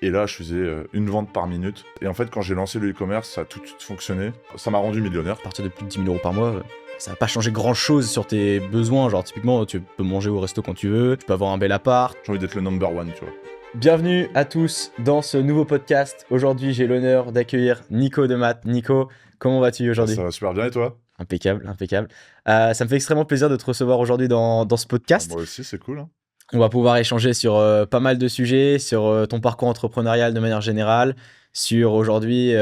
Et là, je faisais une vente par minute. Et en fait, quand j'ai lancé le e-commerce, ça a tout de suite fonctionné. Ça m'a rendu millionnaire. À partir de plus de 10 000 euros par mois, ça va pas changer grand chose sur tes besoins. Genre, typiquement, tu peux manger au resto quand tu veux, tu peux avoir un bel appart. J'ai envie d'être le number one, tu vois. Bienvenue à tous dans ce nouveau podcast. Aujourd'hui, j'ai l'honneur d'accueillir Nico de Math. Nico, comment vas-tu aujourd'hui ? Ça va super bien et toi ? Impeccable, impeccable. Ça me fait extrêmement plaisir de te recevoir aujourd'hui dans ce podcast. Moi aussi, c'est cool. Hein. On va pouvoir échanger sur pas mal de sujets, sur ton parcours entrepreneurial de manière générale, sur aujourd'hui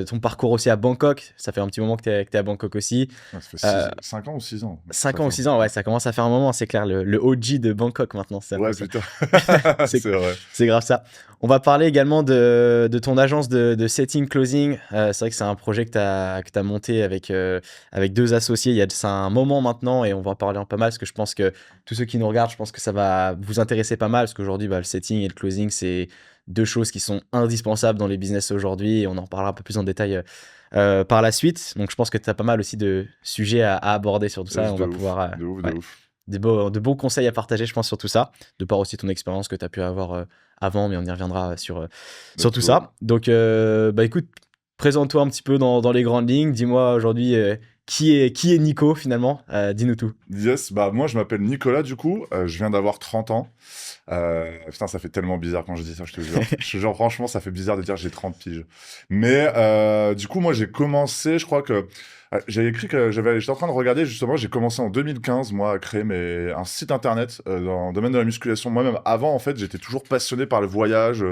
ton parcours aussi à Bangkok. Ça fait un petit moment que tu es à Bangkok aussi. Ça fait 5 ans ou 6 ans. 5 ans ou 6 ans, ouais, ça commence à faire un moment, c'est clair. Le OG de Bangkok maintenant. C'est ouais, putain. c'est vrai. C'est grave ça. On va parler également de ton agence de setting closing. C'est vrai que c'est un projet que tu as monté avec deux associés il y a de ça un moment maintenant et on va en parler en pas mal parce que je pense que tous ceux qui nous regardent, je pense que ça va vous intéresser pas mal parce qu'aujourd'hui, le setting et le closing, c'est deux choses qui sont indispensables dans les business aujourd'hui et on en parlera un peu plus en détail par la suite. Donc je pense que tu as pas mal aussi de sujets à aborder sur tout ça. Et on va pouvoir de ouf. de beaux conseils à partager, je pense, sur tout ça, de par aussi ton expérience que tu as pu avoir avant, mais on y reviendra sur tout ça. Donc, écoute, présente-toi un petit peu dans les grandes lignes. Dis-moi aujourd'hui qui est Nico finalement. Dis-nous tout. Yes, moi je m'appelle Nicolas du coup, je viens d'avoir 30 ans. Putain, ça fait tellement bizarre quand je dis ça, je te jure. Genre, franchement, ça fait bizarre de dire que j'ai 30 piges. Mais du coup, moi j'ai commencé, je crois que j'avais écrit que j'étais en train de regarder justement, j'ai commencé en 2015 moi à créer un site internet dans le domaine de la musculation. Moi-même avant en fait, j'étais toujours passionné par le voyage.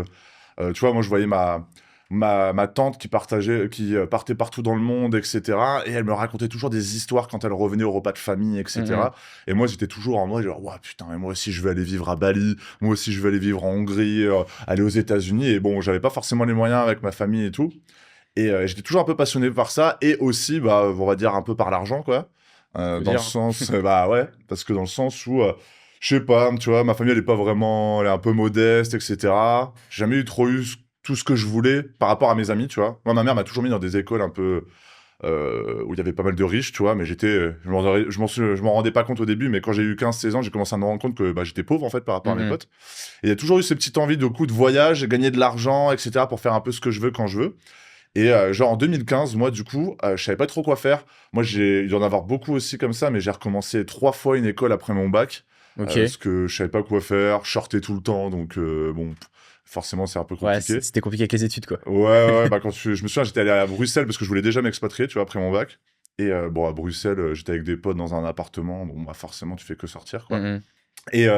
Tu vois, moi je voyais ma tante qui partait partout dans le monde, etc. Et elle me racontait toujours des histoires quand elle revenait au repas de famille, etc. Mhm. Et moi, j'étais toujours en mode genre, ouais, putain, mais moi aussi, je vais aller vivre à Bali. Moi aussi, je vais aller vivre en Hongrie, aller aux États-Unis. Et bon, j'avais pas forcément les moyens avec ma famille et tout. Et j'étais toujours un peu passionné par ça. Et aussi, on va dire un peu par l'argent, quoi. Dans le sens, ouais, parce que dans le sens où, je sais pas, tu vois, ma famille, elle est un peu modeste, etc. J'ai jamais trop eu tout ce que je voulais par rapport à mes amis, tu vois. Moi, ma mère m'a toujours mis dans des écoles un peu où il y avait pas mal de riches, tu vois, mais je m'en rendais pas compte au début, mais quand j'ai eu 15-16 ans, j'ai commencé à me rendre compte que j'étais pauvre, en fait, par rapport à mes potes. Et il y a toujours eu cette petite envie de voyage, gagner de l'argent, etc., pour faire un peu ce que je veux quand je veux. Et genre en 2015, moi, du coup, je savais pas trop quoi faire. Moi, il doit y en avoir beaucoup aussi comme ça, mais j'ai recommencé 3 fois une école après mon bac. Ok. Parce que je savais pas quoi faire, je sortais tout le temps, donc bon, forcément c'est un peu compliqué. Ouais, c'était compliqué avec les études, quoi. Ouais, quand je me souviens, j'étais allé à Bruxelles parce que je voulais déjà m'expatrier, tu vois, après mon bac. Et à Bruxelles, j'étais avec des potes dans un appartement, bon, forcément, tu fais que sortir, quoi. Et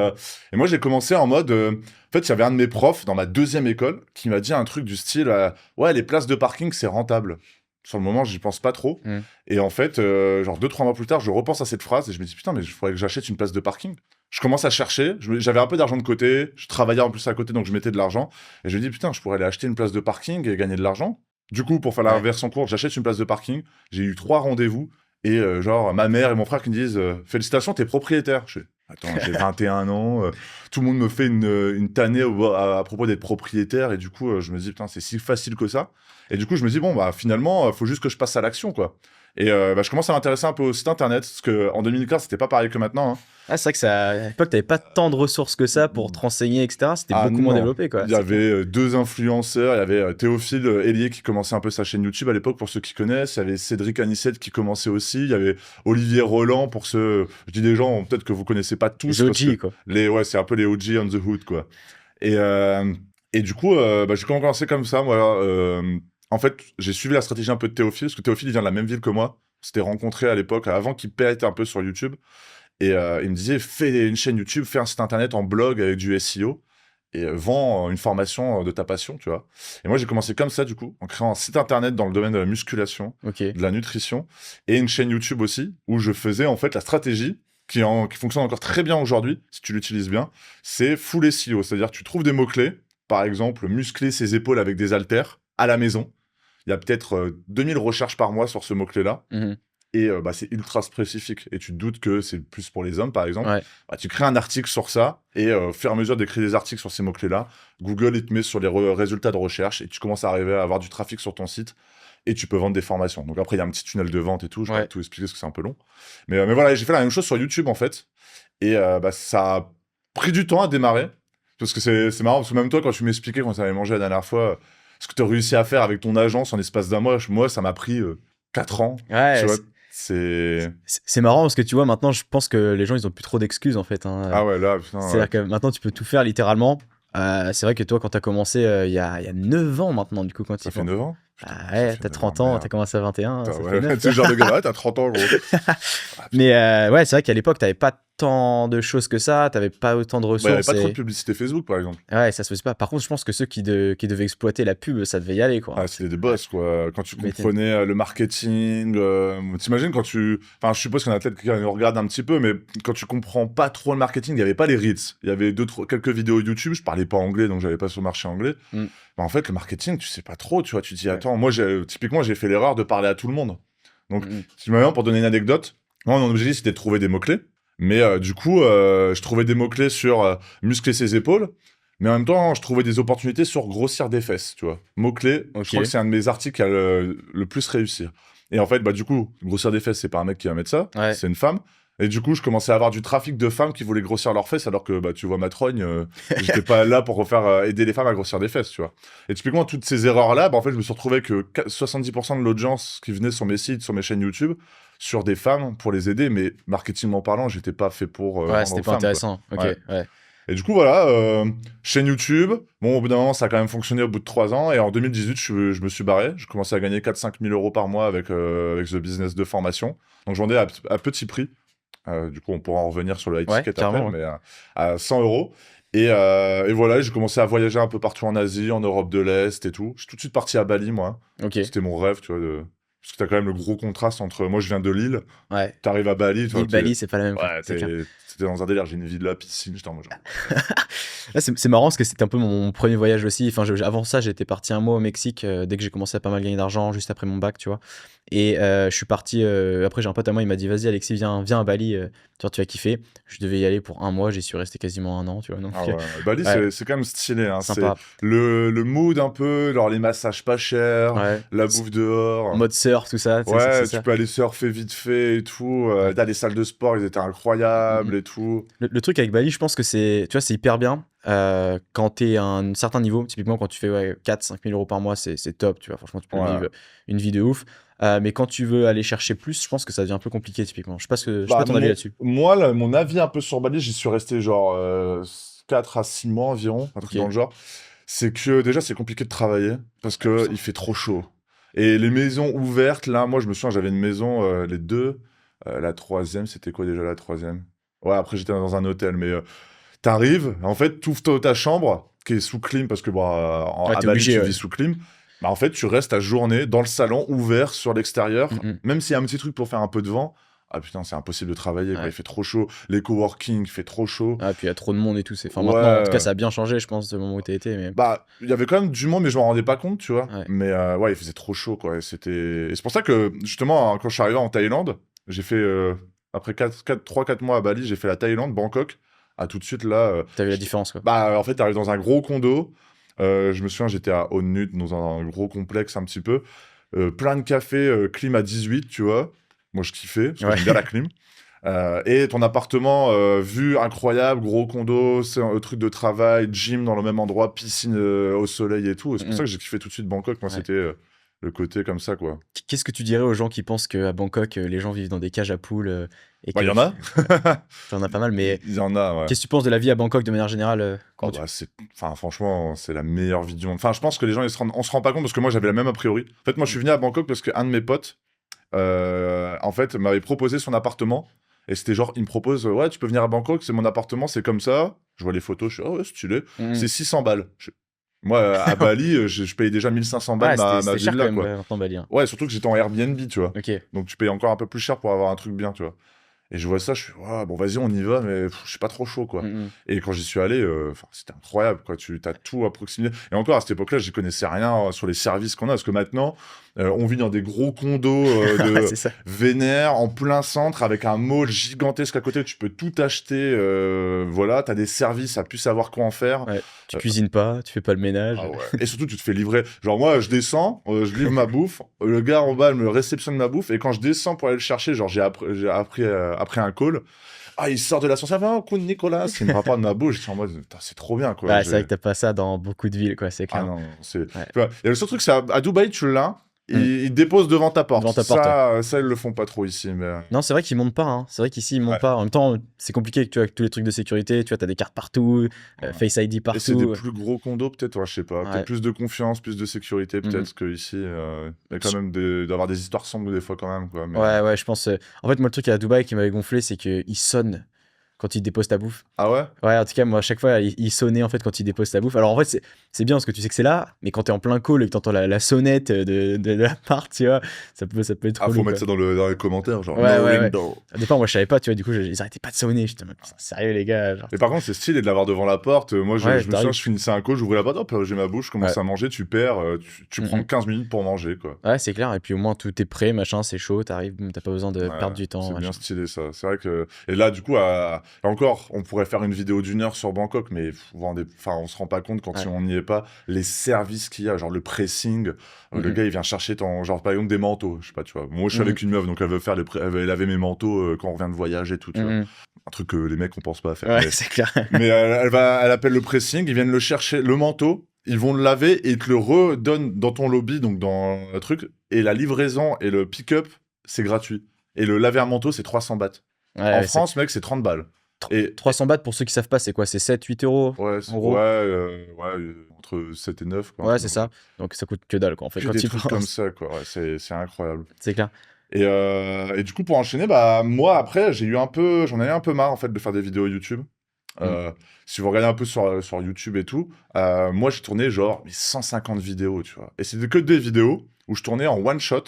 moi, j'ai commencé en mode... en fait, il y avait un de mes profs dans ma 2e école qui m'a dit un truc du style ouais, les places de parking, c'est rentable. Sur le moment, j'y pense pas trop. Et en fait, genre 2-3 mois plus tard, je repense à cette phrase et je me dis, putain, mais il faudrait que j'achète une place de parking. Je commence à chercher, j'avais un peu d'argent de côté, je travaillais en plus à côté, donc je mettais de l'argent. Et je me dis, putain, je pourrais aller acheter une place de parking et gagner de l'argent. Du coup, pour faire la version courte, j'achète une place de parking. J'ai eu 3 rendez-vous. Et genre, ma mère et mon frère qui me disent félicitations, t'es propriétaire. Je fais, attends, j'ai 21 ans, tout le monde me fait une tannée à propos d'être propriétaire. Et du coup, je me dis, putain, c'est si facile que ça. Et du coup, je me dis, bon, finalement, faut juste que je passe à l'action, quoi. Et je commence à m'intéresser un peu au site internet, parce qu'en 2015, c'était pas pareil que maintenant. Hein. Ah, c'est vrai que à l'époque, t'avais pas tant de ressources que ça pour te renseigner, etc. C'était beaucoup moins développé, quoi. Il y avait 2 influenceurs, il y avait Théophile Hélier qui commençait un peu sa chaîne YouTube à l'époque, pour ceux qui connaissent. Il y avait Cédric Anissette qui commençait aussi. Il y avait Olivier Roland, pour ceux... Je dis des gens, peut-être que vous connaissez pas tous. Les OG, quoi. Ouais, c'est un peu les OG on the hood, quoi. Et du coup, j'ai commencé comme ça, moi. En fait, j'ai suivi la stratégie un peu de Théophile, parce que Théophile, il vient de la même ville que moi. C'était rencontré à l'époque, avant qu'il pète un peu sur YouTube. Et il me disait, fais une chaîne YouTube, fais un site internet en blog avec du SEO et vends une formation de ta passion, tu vois. Et moi, j'ai commencé comme ça, du coup, en créant un site internet dans le domaine de la musculation, de la nutrition, et une chaîne YouTube aussi, où je faisais en fait la stratégie qui fonctionne encore très bien aujourd'hui, si tu l'utilises bien, c'est full SEO. C'est-à-dire, tu trouves des mots-clés, par exemple, muscler ses épaules avec des haltères à la maison. Il y a peut-être 2000 recherches par mois sur ce mot-clé-là. Et c'est ultra spécifique. Et tu te doutes que c'est plus pour les hommes, par exemple. Ouais. Tu crées un article sur ça, et au fur et à mesure d'écrire des articles sur ces mots-clés-là, Google, il te met sur les résultats de recherche, et tu commences à arriver à avoir du trafic sur ton site, et tu peux vendre des formations. Donc après, il y a un petit tunnel de vente et tout, je vais tout expliquer parce que c'est un peu long. Mais voilà, j'ai fait la même chose sur YouTube, en fait. Et ça a pris du temps à démarrer. Parce que c'est marrant, parce que même toi, quand tu m'expliquais quand tu avais mangé la dernière fois, ce que tu as réussi à faire avec ton agence en l'espace d'un mois, moi, ça m'a pris 4 ans. Ouais, Tu vois, c'est marrant parce que tu vois, maintenant, je pense que les gens, ils ont plus trop d'excuses en fait. Ah ouais, là, putain. C'est-à-dire que maintenant, tu peux tout faire littéralement. C'est vrai que toi, quand t'as commencé il y a 9 ans maintenant, du coup, quand Ça fait 9 ans? Ah ouais, t'as 30 ans, t'as commencé à 21. Ça fait 9, c'est le genre de gars, ouais, t'as 30 ans, gros. Mais ouais, c'est vrai qu'à l'époque, t'avais pas tant de choses que ça, t'avais pas autant de ressources. Il n'y avait pas trop de publicité Facebook, par exemple. Ouais, ça se faisait pas. Par contre, je pense que ceux qui devaient exploiter la pub, ça devait y aller, quoi. Ah, c'était des boss, quoi. Quand tu comprenais le marketing, t'imagines quand tu... Enfin, je suppose qu'il y en a peut-être qui nous regardent un petit peu, mais quand tu comprends pas trop le marketing, il n'y avait pas les Reels. Il y avait quelques vidéos YouTube, je parlais pas anglais, donc j'avais pas sur le marché anglais. Bah, en fait, le marketing, tu sais pas trop, tu vois. Tu te dis, attends, moi, typiquement, j'ai fait l'erreur de parler à tout le monde. Donc, pour donner une anecdote, moi, mon objectif, c'était de trouver des mots-clés. Mais du coup, je trouvais des mots-clés sur muscler ses épaules. Mais en même temps, je trouvais des opportunités sur grossir des fesses, tu vois. Mots-clés, je crois que c'est un de mes articles qui a le plus réussi. Et en fait, bah, du coup, grossir des fesses, c'est pas un mec qui va mettre ça, c'est une femme. Et du coup, je commençais à avoir du trafic de femmes qui voulaient grossir leurs fesses, alors que, bah, tu vois, ma trogne, j'étais pas là pour aider les femmes à grossir des fesses, tu vois. Et typiquement, toutes ces erreurs-là, bah, en fait, je me suis retrouvé que 70% de l'audience qui venait sur mes sites, sur mes chaînes YouTube, sur des femmes pour les aider, mais marketingment parlant, j'étais pas fait pour. Ouais, c'était pas intéressant. Ok, ouais. Et du coup, voilà, chaîne YouTube. Bon, au bout d'un moment, ça a quand même fonctionné au bout de 3 ans. Et en 2018, je me suis barré. Je commençais à gagner 4-5 000 euros par mois avec The Business de formation. Donc, je vendais à petit prix. Du coup, on pourra en revenir sur le high ticket après, mais à 100 euros. Et voilà, j'ai commencé à voyager un peu partout en Asie, en Europe de l'Est et tout. Je suis tout de suite parti à Bali, moi. C'était mon rêve, tu vois, parce que t'as quand même le gros contraste entre... Moi, je viens de Lille. Ouais. T'arrives à Bali. Bali, c'est pas la même chose. Ouais, c'était dans un délire. J'ai une villa, piscine, j'étais en mode genre... C'est marrant parce que c'était un peu mon premier voyage aussi. Enfin, avant ça, j'étais parti un mois au Mexique dès que j'ai commencé à pas mal gagner d'argent, juste après mon bac, tu vois. Et je suis parti. Après, j'ai un pote à moi, il m'a dit, vas-y, Alexis, viens à Bali, tu vas kiffer. Je devais y aller pour un mois, j'y suis resté quasiment 1 an, tu vois. Donc, Bali, c'est quand même stylé. Hein. Sympa. C'est le mood un peu, genre les massages pas chers, la bouffe dehors. Mode surf, tout ça. Ouais, tu peux aller surfer vite fait et tout. Là, les salles de sport, ils étaient incroyables et tout. Le truc avec Bali, je pense que c'est hyper bien. Quand t'es à un certain niveau, typiquement quand tu fais 4-5 000 euros par mois, c'est top, tu vois. Franchement, tu peux vivre une vie de ouf. Mais quand tu veux aller chercher plus, je pense que ça devient un peu compliqué, typiquement. Je sais pas ton avis là-dessus. Moi, mon avis un peu sur Bali, j'y suis resté genre 4 à 6 mois environ, un truc dans le genre. C'est que déjà, c'est compliqué de travailler parce qu'il fait trop chaud. Et les maisons ouvertes, là, moi, je me souviens, j'avais une maison, les deux. La troisième, c'était quoi déjà la troisième? Ouais, après, j'étais dans un hôtel, mais... T'arrives, en fait, t'ouvres ta chambre, qui est sous clim, parce que à Bali, tu vis sous clim. Bah, en fait, tu restes ta journée dans le salon, ouvert sur l'extérieur. Même s'il y a un petit truc pour faire un peu de vent, ah putain, c'est impossible de travailler, quoi. Il fait trop chaud. Les coworking, il fait trop chaud. Ah, puis il y a trop de monde et tout. Enfin, maintenant, en tout cas, ça a bien changé, je pense, du moment où t'as été. Mais... Bah, il y avait quand même du monde, mais je m'en rendais pas compte, tu vois. Mais ouais, il faisait trop chaud, quoi. Et c'est pour ça que, justement, quand je suis arrivé en Thaïlande, j'ai fait, après 3-4 mois à Bali, j'ai fait la Thaïlande, Bangkok. Ah, tout de suite, là... T'as vu la différence, quoi. Bah, en fait, t'arrives dans un gros condo. Je me souviens, j'étais à Onut, dans un gros complexe un petit peu. Plein de cafés, clim à 18, tu vois. Moi, je kiffais, parce que j'aime bien la clim. Et ton appartement, vue incroyable, gros condo, c'est un truc de travail, gym dans le même endroit, piscine au soleil et tout. Et c'est pour ça que j'ai kiffé tout de suite Bangkok. Moi, c'était le côté comme ça, quoi. Qu'est-ce que tu dirais aux gens qui pensent qu'à Bangkok, les gens vivent dans des cages à poules il y en a. Il y en a pas mal, mais... Il y en a, ouais. Qu'est-ce que tu penses de la vie à Bangkok de manière générale franchement, c'est la meilleure vie du monde. Enfin, je pense que les gens, on se rend pas compte, parce que moi, j'avais la même a priori. En fait, moi, je suis venu à Bangkok parce qu'un de mes potes, en fait, m'avait proposé son appartement. Et c'était genre, il me propose, ouais, tu peux venir à Bangkok, c'est mon appartement, c'est comme ça. Je vois les photos, je suis, oh ouais, stylé. C'est 600 balles. Moi, à Bali, je payais déjà 1500 balles ma villa, quoi. Bali, hein. Ouais, surtout que j'étais en Airbnb, tu vois. Okay. Donc, tu payes encore un peu plus cher pour avoir un truc bien, tu vois. Et je vois ça, je suis, ouais, bon, vas-y, on y va, mais je suis pas trop chaud, quoi. Et quand j'y suis allé, c'était incroyable, quoi. Tu as tout à proximité. Et encore, à cette époque-là, j'y connaissais rien sur les services qu'on a, parce que maintenant, on vit dans des gros condos vénères, en plein centre, avec un mall gigantesque à côté. Tu peux tout acheter, voilà. T'as des services à plus savoir quoi en faire. Ouais. Tu cuisines pas, tu fais pas le ménage. Ah ouais. Et surtout, tu te fais livrer. Genre, moi, je descends, je livre ma bouffe, le gars en bas me réceptionne ma bouffe, et quand je descends pour aller le chercher, genre, j'ai appris après un call, ah, il sort de l'ascenseur, ah, coup de Nicolas, il me rapporte de ma bouche, j'étais en mode, c'est trop bien, quoi. Ouais, c'est vrai que t'as pas ça dans beaucoup de villes, quoi, c'est Ah clair. non, c'est. Ouais. Tu vois, et le seul truc, c'est à Dubaï, tu l'as, ils te déposent devant ta porte. Devant ta porte, Ça, ils le font pas trop ici, mais. Non, c'est vrai qu'ils montent pas, hein. C'est vrai qu'ici, ils montent pas. En même temps, c'est compliqué, tu vois, avec tous les trucs de sécurité, tu vois, t'as des cartes partout, Face ID Et c'est des partout. plus gros condos, peut-être, ouais, je sais pas. Ouais. Peut-être plus de confiance, plus de sécurité, peut-être, qu'ici. Il y a quand même d'avoir des histoires sombres des fois, quand même, quoi. Mais... Ouais, je pense. En fait, moi, le truc à Dubaï qui m'avait gonflé, c'est qu'ils sonnent quand ils déposent ta bouffe. Ah ouais? Ouais, en tout cas, moi, à chaque fois, il sonnait en fait quand il dépose ta bouffe. Alors en fait, c'est bien parce que tu sais que c'est là, mais quand t'es en plein call et que t'entends la sonnette de l'appart, tu vois, ça peut être Ah, relou, faut mettre quoi. ça dans les commentaires, genre, Ouais, no ouais. window. Au départ, moi, je savais pas, tu vois, du coup, ils arrêtaient pas de sonner. J'étais en mode, putain, sérieux, les gars. Genre, Mais par contre, c'est stylé de l'avoir devant la porte. Moi, je Ouais, me souviens, t'arrives. je finissais un call, j'ouvrais la porte, hop, j'ai ma bouche, je commence à manger, tu perds, tu prends 15 minutes pour manger, quoi. Ouais, c'est clair. Et puis au moins, tout est prêt, machin, c'est chaud, t'arrives, t'as pas besoin de perdre du temps. C'est bien machin. stylé, ça. C'est vrai que. Et là, du coup, encore, on pourrait faire une vidéo d'1 heure sur Bangkok, mais on se rend pas compte quand on n'y est pas, les services qu'il y a, genre le pressing. Le gars, il vient chercher genre, par exemple, des manteaux. Je sais pas, tu vois. Moi, je suis avec une meuf, donc elle veut faire elle veut laver mes manteaux quand on revient de voyage et tout, tu vois. Un truc que les mecs, on pense pas à faire. Ouais, c'est clair. Mais elle appelle le pressing, ils viennent le chercher, le manteau, ils vont le laver et ils te le redonnent dans ton lobby, donc dans le truc. Et la livraison et le pick-up, c'est gratuit. Et le laver un manteau, c'est 300 bahts. En France, mec, c'est 30 balles. Et 300 bahts, pour ceux qui savent pas, c'est quoi? C'est 7-8 euros ouais, en gros. Entre 7 et 9. Quoi, ouais, c'est ça. Donc ça coûte que dalle, quoi. En fait, que quand des tu trucs comme ça, quoi. Ouais, c'est incroyable. C'est clair. Et du coup, pour enchaîner, moi, après, j'en ai eu un peu marre, en fait, de faire des vidéos YouTube. Si vous regardez un peu sur YouTube et tout, moi, j'ai tourné genre 150 vidéos, tu vois. Et c'était que des vidéos où je tournais en one shot.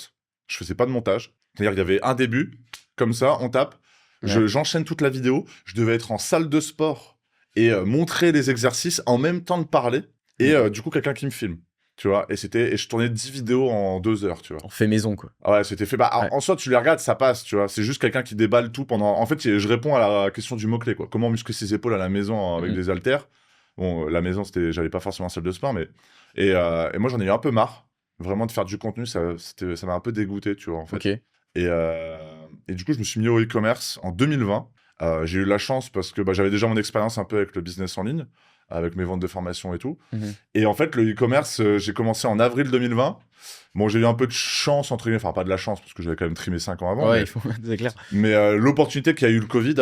Je faisais pas de montage. C'est-à-dire qu'il y avait un début, comme ça, on tape. J'enchaîne toute la vidéo. Je devais être en salle de sport et montrer les exercices en même temps de parler. Et du coup, quelqu'un qui me filme. Tu vois, et je tournais 10 vidéos en 2 heures, tu vois. On fait maison, quoi. Ah ouais, c'était fait. En soi, tu les regardes, ça passe, tu vois. C'est juste quelqu'un qui déballe tout pendant. En fait, je réponds à la question du mot-clé, quoi. Comment muscler ses épaules à la maison avec des haltères. Bon, la maison, j'avais pas forcément une salle de sport, mais. Et moi, j'en ai eu un peu marre, vraiment, de faire du contenu. Ça m'a un peu dégoûté, tu vois, en fait. Ok. Et du coup, je me suis mis au e-commerce en 2020. J'ai eu la chance parce que j'avais déjà mon expérience un peu avec le business en ligne, avec mes ventes de formation et tout. Et en fait, le e-commerce, j'ai commencé en avril 2020. Bon, j'ai eu un peu de chance, entre guillemets, enfin pas de la chance, parce que j'avais quand même trimé 5 ans avant. Ouais, c'est clair. Mais l'opportunité qu'il y a eu le Covid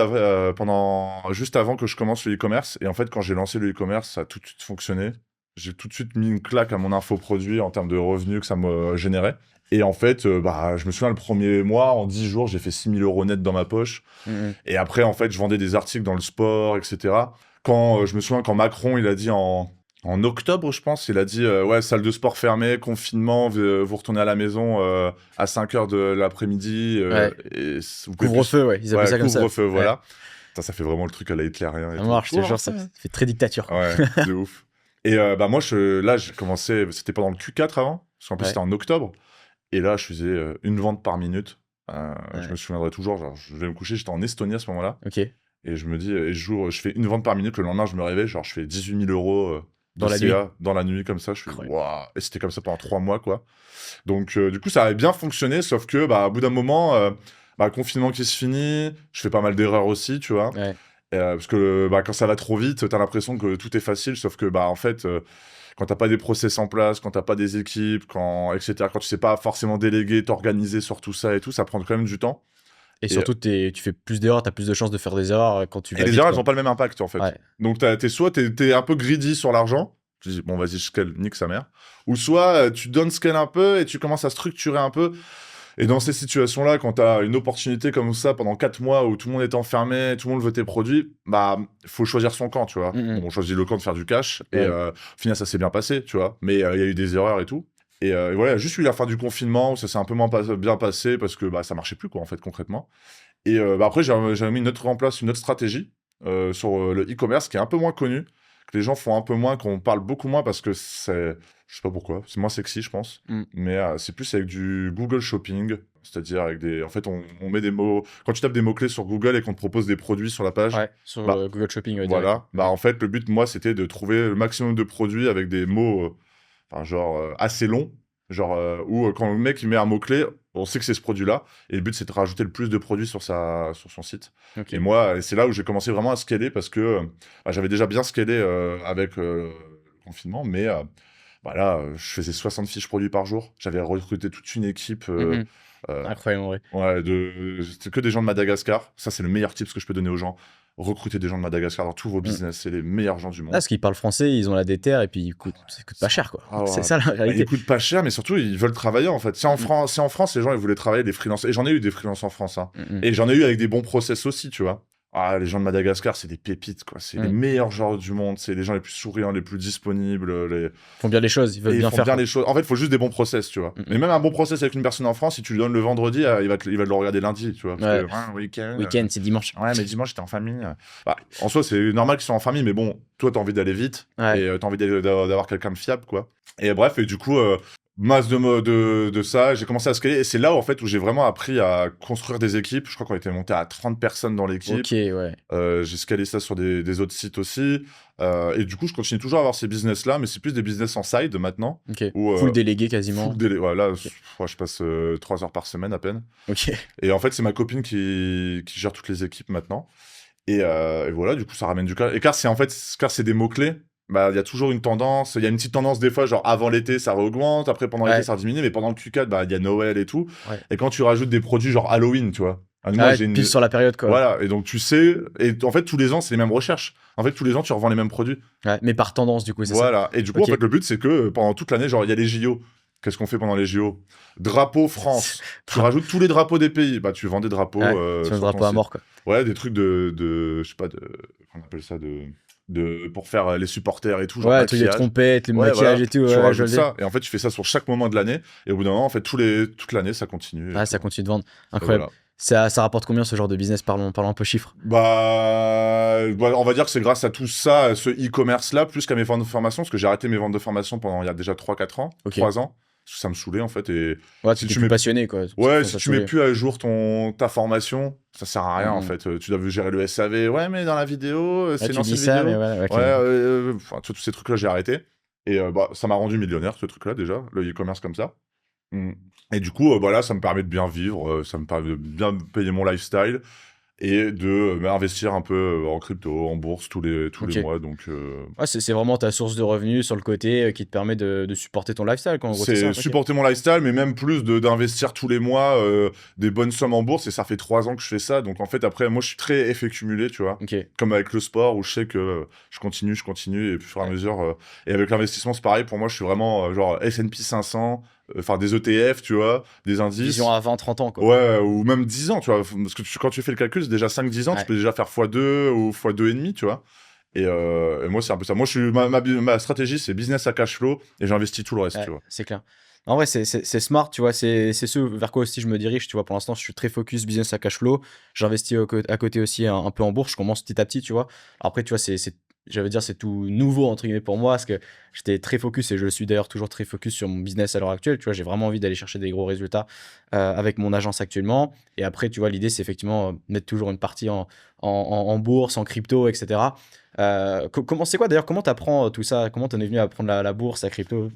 juste avant que je commence le e-commerce. Et en fait, quand j'ai lancé le e-commerce, ça a tout de suite fonctionné. J'ai tout de suite mis une claque à mon infoproduit en termes de revenus que ça me générait. Et en fait, je me souviens, le premier mois, en 10 jours, j'ai fait 6 000 € net dans ma poche. Et après, en fait, je vendais des articles dans le sport, etc. Je me souviens, quand Macron, il a dit en octobre, je pense, il a dit ouais, salle de sport fermée, confinement, vous retournez à la maison à 5h de l'après-midi. Couvre-feu, ouais, ils appellent ça comme ça. Couvre-feu, voilà. Ça fait vraiment le truc à la hitlérien. Ça marche, c'est genre, ça fait très dictature. Ouais, de ouf. Et moi, j'ai commencé, c'était pendant le Q4 avant, parce qu'en plus, c'était en octobre. Et là, je faisais une vente par minute. Je me souviendrai toujours, genre, je vais me coucher, j'étais en Estonie à ce moment-là. Ok. Et je me dis, je fais une vente par minute, le lendemain, je me réveille, genre, je fais 18 000 € dans la nuit. Dans la nuit, comme ça, je fais waouh. Et c'était comme ça pendant 3 mois, quoi. Donc, du coup, ça avait bien fonctionné, sauf que, au bout d'un moment, confinement qui se finit, je fais pas mal d'erreurs aussi, tu vois. Ouais. Parce que quand ça va trop vite, t'as l'impression que tout est facile, sauf que, en fait, quand t'as pas des process en place, quand t'as pas des équipes, etc., quand tu sais pas forcément déléguer, t'organiser sur tout ça et tout, ça prend quand même du temps. Et surtout, tu fais plus d'erreurs, t'as plus de chances de faire des erreurs quand tu vas. Et les erreurs, elles n'ont pas le même impact, en fait. Ouais. Donc, soit t'es un peu greedy sur l'argent, tu dis, bon, vas-y, je scale, nique sa mère. Ou soit, tu donnes scale un peu et tu commences à structurer un peu. Et dans ces situations-là, quand t'as une opportunité comme ça pendant 4 mois où tout le monde est enfermé, tout le monde veut tes produits, faut choisir son camp, tu vois. Bon, on choisit le camp de faire du cash. Et au final, ça s'est bien passé, tu vois. Mais il y a eu des erreurs et tout. Et voilà, juste eu la fin du confinement où ça s'est un peu moins bien passé parce que ça marchait plus, quoi, en fait, concrètement. Et après, j'avais mis en place une autre stratégie sur le e-commerce qui est un peu moins connue, que les gens font un peu moins, qu'on parle beaucoup moins parce que c'est, je sais pas pourquoi, c'est moins sexy, je pense. Mais c'est plus avec du Google Shopping, c'est-à-dire avec en fait, on met des mots, quand tu tapes des mots-clés sur Google et qu'on te propose des produits sur la page. Ouais, sur Google Shopping. Voilà. En fait, le but, moi, c'était de trouver le maximum de produits avec des mots, assez longs. Genre, où quand le mec il met un mot-clé, on sait que c'est ce produit-là. Et le but, c'est de rajouter le plus de produits sur son site. Ok. Et moi, c'est là où j'ai commencé vraiment à scaler parce que j'avais déjà bien scalé avec le confinement, mais là, je faisais 60 fiches produits par jour. J'avais recruté toute une équipe. Incroyable, en vrai. Ouais, c'était que des gens de Madagascar. Ça, c'est le meilleur tip que je peux donner aux gens. Recruter des gens de Madagascar dans tous vos business. C'est les meilleurs gens du monde. Parce qu'ils parlent français, ils ont la déterre et puis ça coûte pas cher, quoi. C'est ça la Ils réalité. coûtent pas cher, mais surtout, ils veulent travailler, en fait. Si en France, les gens, ils voulaient travailler, des freelances. Et j'en ai eu des freelances en France, hein. Et j'en ai eu avec des bons process aussi, tu vois. Les gens de Madagascar, c'est des pépites, quoi. C'est les meilleurs gens du monde. C'est les gens les plus souriants, les plus disponibles. Ils font bien les choses, ils veulent bien faire. Les choses. En fait, il faut juste des bons process, tu vois. Mais même un bon process avec une personne en France, si tu lui donnes le vendredi, il va le regarder lundi, tu vois. Parce que, week-end, c'est dimanche. Ouais, mais dimanche, j'étais en famille. En soi, c'est normal qu'ils soient en famille, mais bon, toi, t'as envie d'aller vite. Et t'as envie d'avoir quelqu'un de fiable, quoi. Et bref, et du coup, masse de ça, j'ai commencé à scaler. Et c'est là, en fait, où j'ai vraiment appris à construire des équipes. Je crois qu'on était monté à 30 personnes dans l'équipe. Ok, ouais. J'ai scalé ça sur des autres sites aussi. Et du coup, je continue toujours à avoir ces business-là, mais c'est plus des business en side maintenant. Ok. Full délégué quasiment. Ouais, là, je passe 3 heures par semaine à peine. Ok. Et en fait, c'est ma copine qui gère toutes les équipes maintenant. Et voilà, du coup, ça ramène du cas. Et car c'est des mots-clés. Il y a toujours une tendance. Il y a une petite tendance des fois, genre avant l'été, ça augmente. Après, pendant l'été, ça diminue. Mais pendant le Q4, il y a Noël et tout. Ouais. Et quand tu rajoutes des produits genre Halloween, tu vois. Moi, pile sur la période, quoi. Voilà, et donc tu sais, et en fait tous les ans c'est les mêmes recherches. En fait tous les ans tu revends les mêmes produits. Ouais, mais par tendance du coup, c'est ça. Voilà, et du coup en fait le but c'est que pendant toute l'année, genre il y a les JO. Qu'est-ce qu'on fait pendant les JO? Drapeau France. Tu rajoutes tous les drapeaux des pays. Tu vends des drapeaux. Tu vends des drapeaux à mort, quoi. Ouais, des trucs je sais pas, qu'on appelle ça pour faire les supporters et tout, genre les trompettes, les maquillages et tout. Tu rajoutes ça, et en fait tu fais ça sur chaque moment de l'année, et au bout d'un moment en fait toute l'année ça continue. Ça continue de vendre, incroyable. Voilà. Ça rapporte combien ce genre de business? Parlons un peu chiffres. On va dire que c'est grâce à tout ça, ce e-commerce là, plus qu'à mes ventes de formation, parce que j'ai arrêté mes ventes de formation pendant il y a déjà 3-4 ans, 3 ans. Ça me saoulait en fait. Et si tu es passionné, quoi. Ouais, si tu mets plus à jour ta formation, ça sert à rien en fait. Tu dois gérer le SAV. Ouais, mais dans la vidéo, c'est une ancienne vidéo. Tous ces trucs-là, j'ai arrêté. Et ça m'a rendu millionnaire, ce truc-là, déjà, le e-commerce comme ça. Et du coup, ça me permet de bien vivre, ça me permet de bien payer mon lifestyle. Et de investir un peu en crypto, en bourse tous les mois. Donc, c'est vraiment ta source de revenus sur le côté qui te permet de supporter ton lifestyle. C'est supporter mon lifestyle, mais même plus d'investir tous les mois des bonnes sommes en bourse. Et ça fait 3 ans que je fais ça. Donc en fait, après, moi, je suis très effet cumulé, tu vois. Comme avec le sport, où je sais que je continue. Et puis, au fur et à mesure. Et avec l'investissement, c'est pareil. Pour moi, je suis vraiment genre S&P 500. Enfin, des ETF, tu vois, des indices. Vision à 20-30 ans, quoi. Ouais, ou même 10 ans, tu vois. Parce que quand tu fais le calcul, c'est déjà 5-10 ans, tu peux déjà faire x2 ou x2,5, tu vois. Et moi, c'est un peu ça. Moi, ma stratégie, c'est business à cash flow et j'investis tout le reste, tu vois. C'est clair. En vrai, c'est smart, tu vois. C'est ce vers quoi aussi je me dirige, tu vois. Pour l'instant, je suis très focus business à cash flow. J'investis à côté aussi un peu en bourse. Je commence petit à petit, tu vois. Après, tu vois, c'est tout nouveau entre guillemets pour moi parce que j'étais très focus et je suis d'ailleurs toujours très focus sur mon business à l'heure actuelle. Tu vois, j'ai vraiment envie d'aller chercher des gros résultats avec mon agence actuellement. Et après, tu vois, l'idée c'est effectivement mettre toujours une partie en bourse, en crypto, etc. C'est quoi d'ailleurs? Comment t'apprends tout ça? Comment t'en es venu à apprendre la bourse, la crypto?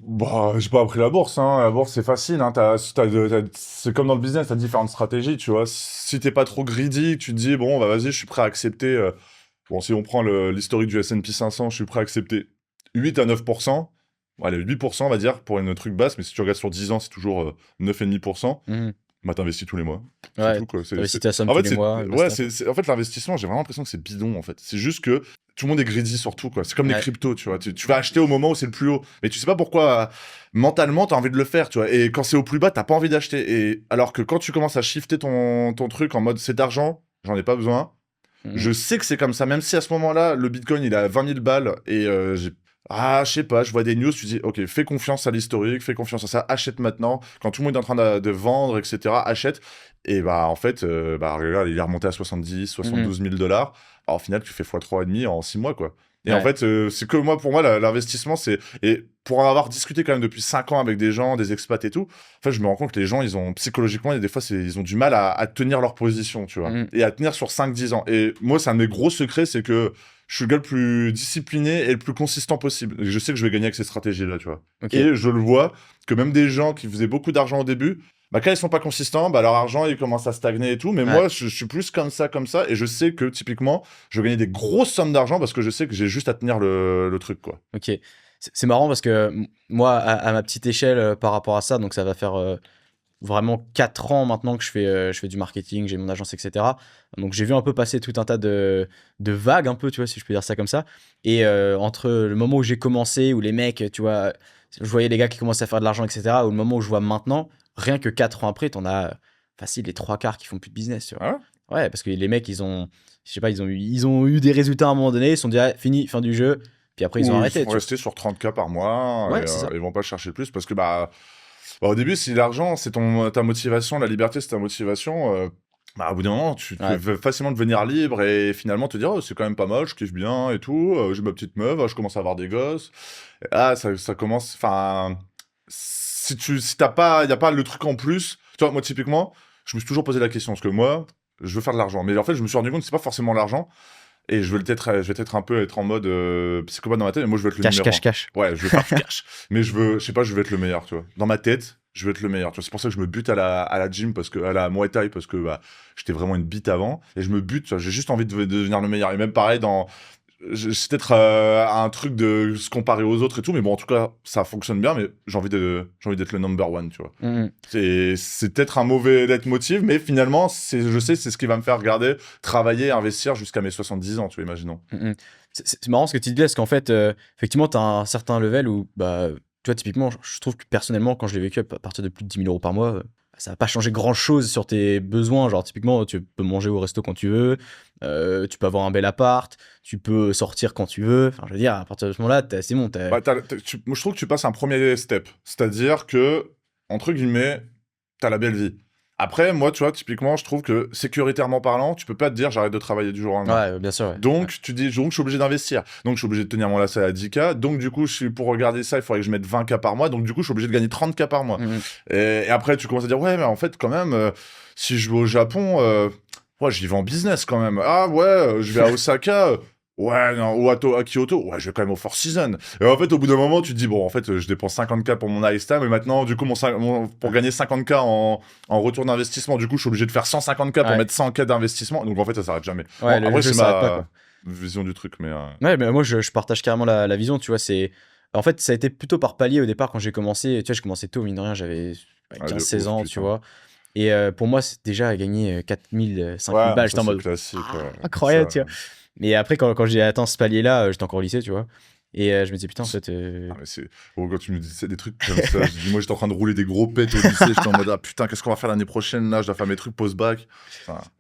J'ai pas appris la bourse, hein. La bourse c'est facile, hein. C'est comme dans le business, t'as différentes stratégies, tu vois. Si t'es pas trop greedy, tu te dis bon vas-y, je suis prêt à accepter. Bon, si on prend l'historique du S&P 500, je suis prêt à accepter 8 à 9%. Allez, 8%, on va dire, pour une truc basse, mais si tu regardes sur 10 ans, c'est toujours 9,5%. T'investis tous les mois. C'est tout, quoi. T'investis ta somme tous les mois. Ouais, en fait, l'investissement, j'ai vraiment l'impression que c'est bidon, en fait. C'est juste que tout le monde est greedy sur tout, quoi. C'est comme les cryptos, tu vois. Tu vas acheter au moment où c'est le plus haut. Mais tu sais pas pourquoi, mentalement, t'as envie de le faire, tu vois. Et quand c'est au plus bas, t'as pas envie d'acheter. Et alors que quand tu commences à shifter ton truc en mode c'est d'argent, j'en ai pas besoin. Je sais que c'est comme ça, même si à ce moment-là, le Bitcoin, il est à 20 000 balles et je sais pas, je vois des news, tu dis, ok, fais confiance à l'historique, fais confiance à ça, achète maintenant. Quand tout le monde est en train de vendre, etc., achète. Et en fait, regarde, il est remonté à 70, 72 000 $. Alors au final, tu fais x3,5 en 6 mois, quoi. Et en fait, c'est que moi, pour moi, l'investissement, c'est... Et pour en avoir discuté quand même depuis 5 ans avec des gens, des expats et tout, en fait, je me rends compte que les gens, ils ont, psychologiquement, des fois, ils ont du mal à tenir leur position, tu vois. Et à tenir sur 5-10 ans. Et moi, c'est un de mes gros secrets, c'est que je suis le gars le plus discipliné et le plus consistant possible. Et je sais que je vais gagner avec ces stratégies-là, tu vois. Et je le vois que même des gens qui faisaient beaucoup d'argent au début, bah, quand ils sont pas consistants, bah, leur argent, il commence à stagner et tout. Mais moi, je suis plus comme ça. Et je sais que, typiquement, je vais gagner des grosses sommes d'argent parce que je sais que j'ai juste à tenir le truc, quoi. Ok. C'est marrant parce que moi, à ma petite échelle, par rapport à ça, donc ça va faire vraiment 4 ans maintenant que je fais du marketing, j'ai mon agence, etc. Donc j'ai vu un peu passer tout un tas de vagues, un peu, tu vois, si je peux dire ça comme ça. Et entre le moment où j'ai commencé, où les mecs, tu vois, je voyais les gars qui commençaient à faire de l'argent, etc., ou le moment où je vois maintenant, rien que 4 ans après, t'en as facile les 3 quarts qui font plus de business, tu vois. Ouais, parce que les mecs, je sais pas, ils ont eu des résultats à un moment donné, ils se sont dit, ah, fini, fin du jeu. Puis après, ils ont arrêté. Ils sont restés sur 30K par mois. Ouais, et ils vont pas chercher plus parce que, au début, si l'argent, c'est ta motivation, la liberté, c'est ta motivation, au bout d'un moment, tu peux facilement devenir libre et finalement te dire, oh, c'est quand même pas mal, je kiffe bien et tout, j'ai ma petite meuf, je commence à avoir des gosses. Ça commence, enfin, si t'as pas, y a pas le truc en plus, tu vois, moi, typiquement, je me suis toujours posé la question, parce que moi, je veux faire de l'argent. Mais en fait, je me suis rendu compte que c'est pas forcément l'argent. Et je vais peut-être un peu être en mode psychopathe dans ma tête, mais moi je veux être le numéro 1. Cash. Ouais, je veux faire cash. Mais je sais pas, je veux être le meilleur, tu vois. Dans ma tête, je veux être le meilleur. Tu vois, c'est pour ça que je me bute à la gym, à la Muay Thai, parce que j'étais vraiment une bite avant. Et je me bute, tu vois, j'ai juste envie de devenir le meilleur. Et même pareil, c'est peut-être un truc de se comparer aux autres et tout, mais bon, en tout cas, ça fonctionne bien, mais j'ai envie d'être le number one, tu vois. C'est peut-être un mauvais leitmotiv, mais finalement, je sais, c'est ce qui va me faire regarder, travailler, investir jusqu'à mes 70 ans, tu vois, imaginons. C'est marrant ce que tu dis, parce qu'en fait, effectivement, tu as un certain level où, tu vois, typiquement, je trouve que personnellement, quand je l'ai vécu à partir de plus de 10 000 euros par mois, ça va pas changer grand chose sur tes besoins. Genre, typiquement, tu peux manger au resto quand tu veux, tu peux avoir un bel appart, tu peux sortir quand tu veux. Enfin, je veux dire, à partir de ce moment-là, c'est bon. Moi, je trouve que tu passes un premier step. C'est-à-dire que, entre guillemets, t'as la belle vie. Après, moi, tu vois, typiquement, je trouve que, sécuritairement parlant, tu peux pas te dire j'arrête de travailler du jour au lendemain. Ouais, bien sûr. Ouais. Donc, tu dis, donc, je suis obligé d'investir. Donc, je suis obligé de tenir mon lacet à 10K. Donc, du coup, pour regarder ça, il faudrait que je mette 20K par mois. Donc, du coup, je suis obligé de gagner 30K par mois. Et après, tu commences à dire, ouais, mais en fait, quand même, si je vais au Japon, j'y vais en business quand même. Ah ouais, je vais à Osaka. Ouais, non, ou à Kyoto, ouais, je vais quand même au Four Seasons. Et en fait, au bout d'un moment, tu te dis, bon, en fait, je dépense 50K pour mon lifestyle, mais maintenant, du coup, pour gagner 50K en retour d'investissement, du coup, je suis obligé de faire 150K pour mettre 100K d'investissement. Donc, en fait, ça s'arrête jamais. Ouais, bon, après, c'est ma vision du truc, mais... Ouais, mais moi, je partage carrément la vision, tu vois, En fait, ça a été plutôt par palier au départ quand j'ai commencé. Tu vois, j'ai commencé tôt, mine de rien, j'avais 15-16 ans, tu vois. Et pour moi, c'est déjà gagner 4 000, 5 000 balles. J'étais en mode classique, incroyable, tu vois. Mais après, quand j'ai atteint ce palier-là, j'étais encore au lycée, tu vois. Et je me disais, putain, en fait. Quand tu me disais des trucs comme ça, je dis, moi, j'étais en train de rouler des gros pets au lycée. J'étais en mode, ah putain, qu'est-ce qu'on va faire l'année prochaine là? Je dois faire mes trucs post-bac.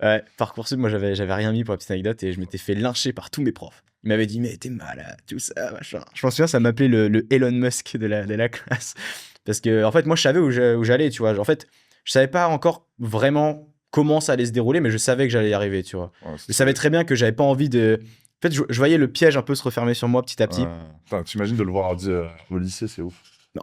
Ouais, Parcoursup, moi, j'avais rien mis pour la petite anecdote et je m'étais fait lyncher par tous mes profs. Ils m'avaient dit, mais t'es malade, tout ça, machin. Je m'en souviens, ça m'appelait le Elon Musk de la classe. Parce que, en fait, moi, je savais où j'allais, tu vois. En fait, je savais pas encore vraiment comment ça allait se dérouler, mais je savais que j'allais y arriver, tu vois. Je savais très bien que j'avais pas envie de. En fait, je voyais le piège un peu se refermer sur moi petit à petit. T'imagines de le voir au lycée, c'est ouf.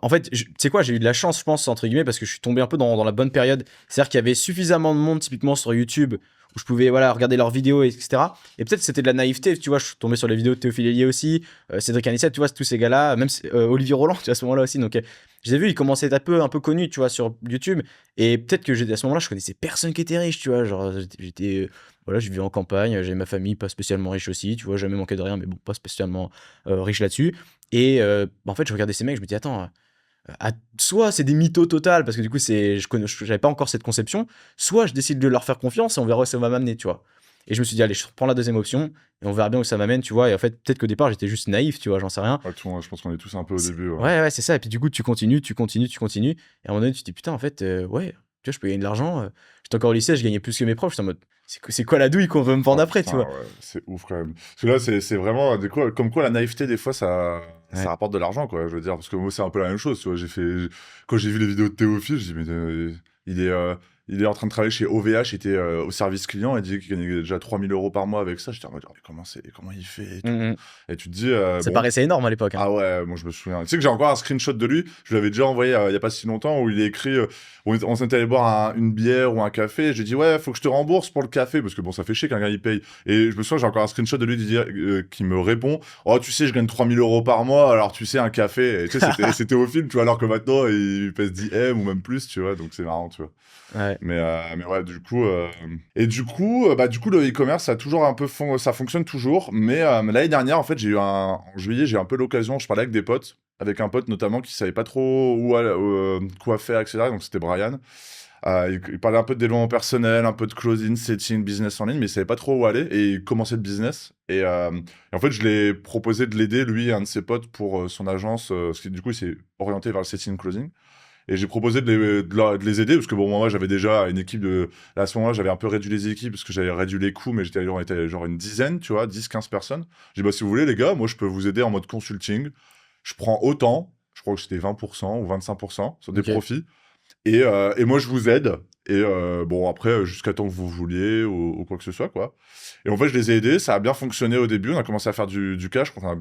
En fait, tu sais quoi, j'ai eu de la chance, je pense, entre guillemets, parce que je suis tombé un peu dans la bonne période. C'est-à-dire qu'il y avait suffisamment de monde, typiquement sur YouTube, où je pouvais regarder leurs vidéos, etc. Et peut-être c'était de la naïveté, tu vois, je suis tombé sur les vidéos de Théophile Hélier aussi, Cédric Anissette, tu vois, tous ces gars-là, même Olivier Roland, tu vois, à ce moment-là aussi. Donc, je les ai vus, ils commençaient à être un peu connus, tu vois, sur YouTube. Et peut-être que à ce moment-là, je connaissais personne qui était riche, tu vois. Genre, je vivais en campagne, j'avais ma famille pas spécialement riche aussi, tu vois, jamais manqué de rien, mais bon, pas spécialement riche là-dessus. Et en fait, je regardais ces mecs, je me dis, attends. Soit c'est des mythos total parce que du coup j'avais pas encore cette conception, soit je décide de leur faire confiance et on verra où ça va m'amener, tu vois. Et je me suis dit allez, je prends la deuxième option et on verra bien où ça m'amène, tu vois. Et en fait peut-être qu'au départ j'étais juste naïf, tu vois, j'en sais rien. Je pense qu'on est tous un peu au début. Ouais, c'est ça. Et puis du coup tu continues et à un moment donné tu te dis putain en fait tu vois, je peux gagner de l'argent. J'étais encore au lycée, je gagnais plus que mes profs, j'étais en mode c'est quoi la douille qu'on veut me vendre après, tu vois. Ouais, c'est ouf quand même. Parce que là, c'est vraiment comme quoi la naïveté, des fois, ça rapporte de l'argent, quoi. Je veux dire, parce que moi, c'est un peu la même chose, tu vois. Quand j'ai vu les vidéos de Théophile, je dis, mais il est en train de travailler chez OVH, il était au service client, il disait qu'il gagnait déjà 3 000 € par mois avec ça. J'étais en mode, mais comment il fait et, tout. Et tu te dis... ça paraissait énorme à l'époque. Hein. Ah ouais, moi je me souviens. Tu sais que j'ai encore un screenshot de lui, je lui avais déjà envoyé il y a pas si longtemps, où il est écrit, on s'était allé boire une bière ou un café, et j'ai dit, ouais, faut que je te rembourse pour le café, parce que bon, ça fait chier qu'un gars il paye. Et je me souviens, j'ai encore un screenshot de lui qui me répond, oh, tu sais, je gagne 3 000 € par mois, alors tu sais, un café. Et tu sais, c'était au film, tu vois, alors que maintenant, il pèse 10 M ou même plus, tu vois, donc c'est marrant, tu vois. Ouais. Mais ouais, du coup, le e-commerce, ça a toujours un peu ça fonctionne toujours. Mais l'année dernière, en fait, en juillet, j'ai un peu l'occasion. Je parlais avec des potes, avec un pote notamment qui savait pas trop quoi faire, etc. Donc c'était Brian. Il parlait un peu de développement personnel, un peu de closing, setting, business en ligne, mais il savait pas trop où aller et il commençait le business. Et en fait, je l'ai proposé de l'aider, lui et un de ses potes, pour son agence, parce que du coup, il s'est orienté vers le setting closing. Et j'ai proposé de les aider, parce que bon, moi, j'avais déjà une équipe Là, à ce moment-là, j'avais un peu réduit les équipes, parce que j'avais réduit les coûts, mais on était genre une dizaine, tu vois, 10-15 personnes. J'ai dit, bah, si vous voulez, les gars, moi, je peux vous aider en mode consulting. Je prends autant, je crois que c'était 20% ou 25% sur des profits. Et moi, je vous aide. Et bon, après, jusqu'à temps que vous vouliez ou quoi que ce soit, quoi. Et en fait, je les ai aidés. Ça a bien fonctionné au début. On a commencé à faire du cash. On a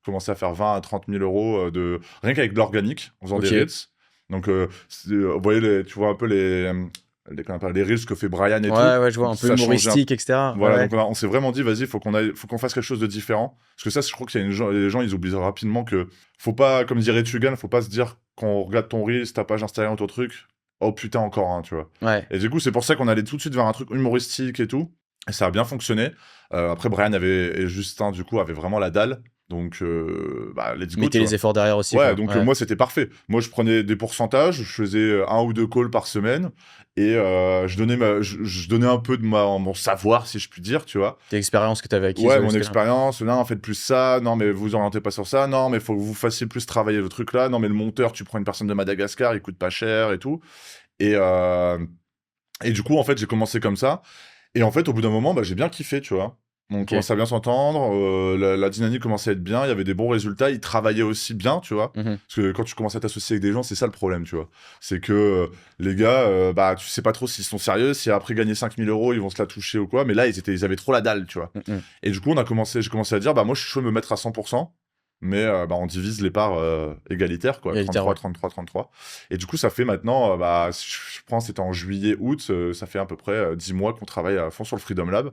commencé à faire 20 à 30 000 € rien qu'avec de l'organique, en faisant des reels. Donc, vous voyez, tu vois un peu les reels que fait Brian et tout. Ouais, je vois, un peu humoristique, etc. Voilà, donc on s'est vraiment dit, vas-y, faut qu'on fasse quelque chose de différent. Parce que ça, je crois que les gens, ils oublient rapidement que faut pas, comme dirait Tugan, faut pas se dire, quand on regarde ton reel, ta page Instagram, ton truc, oh putain, encore un, tu vois. Ouais. Et du coup, c'est pour ça qu'on allait tout de suite vers un truc humoristique et tout. Et ça a bien fonctionné. Après, Brian et Justin, du coup, avaient vraiment la dalle. Donc, let's go. Mettez les efforts derrière aussi. Ouais, donc moi, c'était parfait. Moi, je prenais des pourcentages, je faisais 1 ou 2 calls par semaine, et je donnais un peu de mon savoir, si je puis dire, tu vois. L'expérience que tu avais acquise. Ouais, mon expérience. Non, faites plus ça. Non, mais vous orientez pas sur ça. Non, mais faut que vous fassiez plus travailler le truc là. Non, mais le monteur, tu prends une personne de Madagascar, il coûte pas cher et tout. Et du coup, en fait, j'ai commencé comme ça. Et en fait, au bout d'un moment, j'ai bien kiffé, tu vois. On commençait à bien s'entendre, la dynamique commençait à être bien, il y avait des bons résultats, ils travaillaient aussi bien, tu vois. Parce que quand tu commences à t'associer avec des gens, c'est ça le problème, tu vois. C'est que les gars, tu sais pas trop s'ils sont sérieux, si après gagner 5 000 € ils vont se la toucher ou quoi, mais là, ils avaient trop la dalle, tu vois. Et du coup, j'ai commencé à dire, moi, je suis chaud de me mettre à 100%, mais on divise les parts égalitaires, quoi. 33, 33, 33. Et du coup, ça fait maintenant, si je prends, c'était en juillet, août, ça fait à peu près 10 mois qu'on travaille à fond sur le Freedom Lab.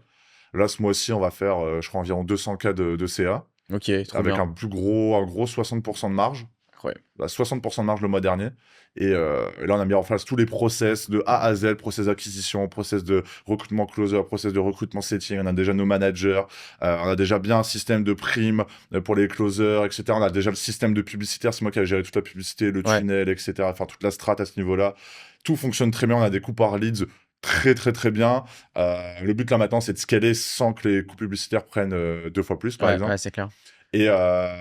Là, ce mois-ci, on va faire, je crois, environ 200 K de CA. Ok, trop avec bien. un gros 60% de marge. Ouais. 60% de marge le mois dernier. Et là, on a mis en place tous les process de A à Z, process d'acquisition, process de recrutement closer, process de recrutement setting. On a déjà nos managers. On a déjà bien un système de primes pour les closers, etc. On a déjà le système de publicitaire. C'est moi qui ai géré toute la publicité, le tunnel, etc. Enfin, toute la strat à ce niveau-là. Tout fonctionne très bien. On a des coûts par leads très bien. Le but là maintenant, c'est de scaler sans que les coûts publicitaires prennent 2 fois plus, par exemple. Ouais, c'est clair. Et voilà,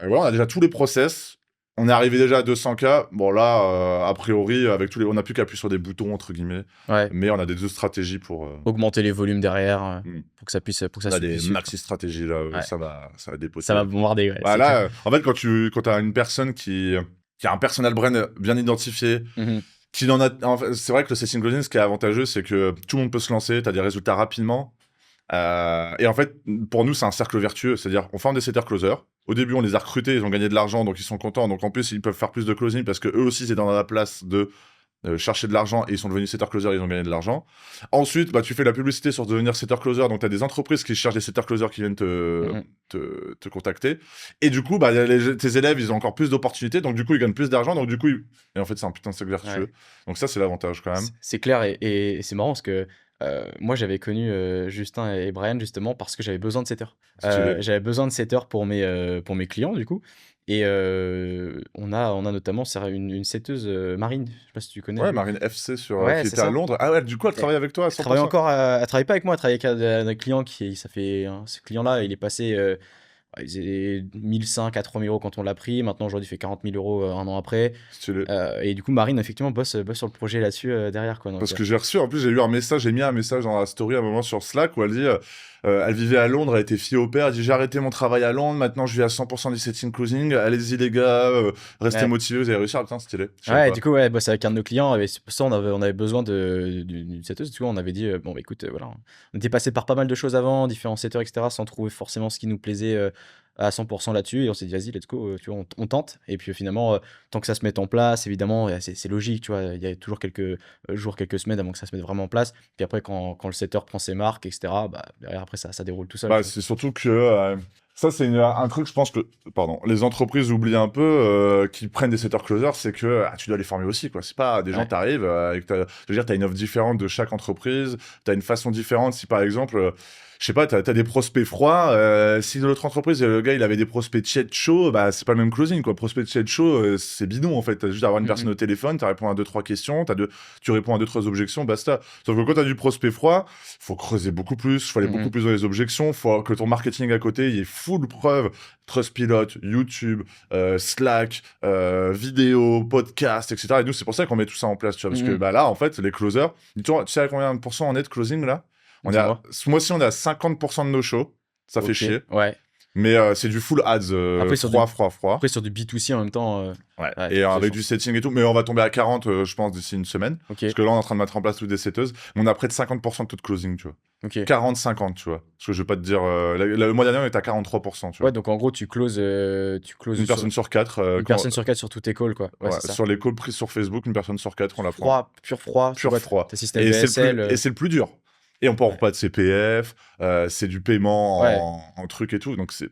on a déjà tous les process. On est arrivé déjà à 200K. Bon, là, a priori, on n'a plus qu'à appuyer sur des boutons, entre guillemets. Ouais. Mais on a des 2 stratégies pour augmenter les volumes derrière pour que ça puisse. on a des maxi stratégies là. Ça va dépoter. Ça va bombarder. Ouais, là, en fait, quand tu as une personne qui a un personal brand bien identifié, c'est vrai que le setting closing, ce qui est avantageux, c'est que tout le monde peut se lancer, tu as des résultats rapidement. Et en fait, pour nous, c'est un cercle vertueux. C'est-à-dire, on forme des setters closers. Au début, on les a recrutés, ils ont gagné de l'argent, donc ils sont contents. Donc en plus, ils peuvent faire plus de closing parce que eux aussi, c'est dans la place de chercher de l'argent et ils sont devenus setter closers, ils ont gagné de l'argent. Ensuite, tu fais la publicité sur devenir setter closer, donc tu as des entreprises qui cherchent des setter closers qui viennent te contacter. Et du coup, tes élèves, ils ont encore plus d'opportunités, donc du coup, ils gagnent plus d'argent, donc du coup, et en fait, c'est un putain de cercle vertueux. Ouais. Donc ça, c'est l'avantage quand même. C'est clair et c'est marrant parce que moi, j'avais connu Justin et Brian justement parce que j'avais besoin de setters. J'avais besoin de setters pour mes clients, du coup. Et on a notamment une setteuse Marine, je sais pas si tu connais. Ouais, Marine FC qui était à Londres. Ah ouais, du coup, elle travaille avec toi à 100%. Elle travaille pas avec moi, elle travaille avec un client ce client-là, il est passé, il faisait 1 500 à 3 000 € quand on l'a pris. Maintenant, aujourd'hui, il fait 40 000 € un an après. Et du coup, Marine, effectivement, bosse sur le projet là-dessus derrière. Quoi, donc, parce que j'ai eu un message, j'ai mis un message dans la story à un moment sur Slack où elle dit elle vivait à Londres, elle était fille au père, elle dit j'ai arrêté mon travail à Londres, maintenant je vis à 100% du setting closing, allez-y les gars, restez motivés, vous allez réussir. Putain, stylé. Ouais, du coup, ouais, bah, c'est avec un de nos clients, et c'est pour ça on avait besoin d'une setteuse. Du coup, on avait dit, bon, bah, écoute, voilà, on était passé par pas mal de choses avant, différents setters, etc., sans trouver forcément ce qui nous plaisait à 100% là-dessus. Et on s'est dit, vas-y, let's go, tu vois, on tente. Et puis finalement, tant que ça se mette en place, évidemment, c'est logique, tu vois, il y a toujours quelques jours, quelques semaines avant que ça se mette vraiment en place. Puis après, quand le setter prend ses marques, etc., bah, derrière, après, ça déroule tout seul. Bah, c'est surtout que ça, c'est un truc, je pense que, pardon, les entreprises oublient un peu qui prennent des setters closers, c'est que tu dois les former aussi, quoi. C'est pas des gens, t'arrives avec je veux dire, t'as une offre différente de chaque entreprise, t'as une façon différente. Si par exemple, je sais pas, t'as des prospects froids, si de l'autre entreprise, le gars, il avait des prospects chat chauds, bah, c'est pas le même closing, quoi. Prospect chat chaud, c'est bidon, en fait. T'as juste à avoir une personne au téléphone, tu réponds à 2-3 questions, tu réponds à 2-3 objections, basta. Sauf que quand t'as du prospect froid, faut creuser beaucoup plus, faut aller beaucoup plus dans les objections, faut que ton marketing à côté, il est full preuve. Trustpilot, YouTube, Slack, vidéo, podcast, etc. Et nous, c'est pour ça qu'on met tout ça en place, tu vois. Parce que bah, là, en fait, les closers, tu sais à combien de pourcents on est de closing, là? Ce mois-ci, on est à 50% de nos shows. Ça fait chier. Ouais. Mais c'est du full ads, froid. Après, sur du B2C en même temps. Ouais. Et avec du setting et tout. Mais on va tomber à 40, je pense, d'ici une semaine. Parce que là, on est en train de mettre en place toutes des setteuses. Mais on a près de 50% de taux de closing, tu vois. 40-50, tu vois. Parce que je vais pas te dire... le mois dernier, on était à 43%, tu vois. Ouais, donc en gros, tu closes une personne sur 4. Une personne sur 4 sur tous tes calls, quoi. Ouais, c'est ça. Sur les calls pris sur Facebook, une personne sur 4, on la prend. Pur froid. T'as système VSL. Et c'est le plus dur. Et on porte pas de CPF, c'est du paiement en truc et tout. Donc c'est...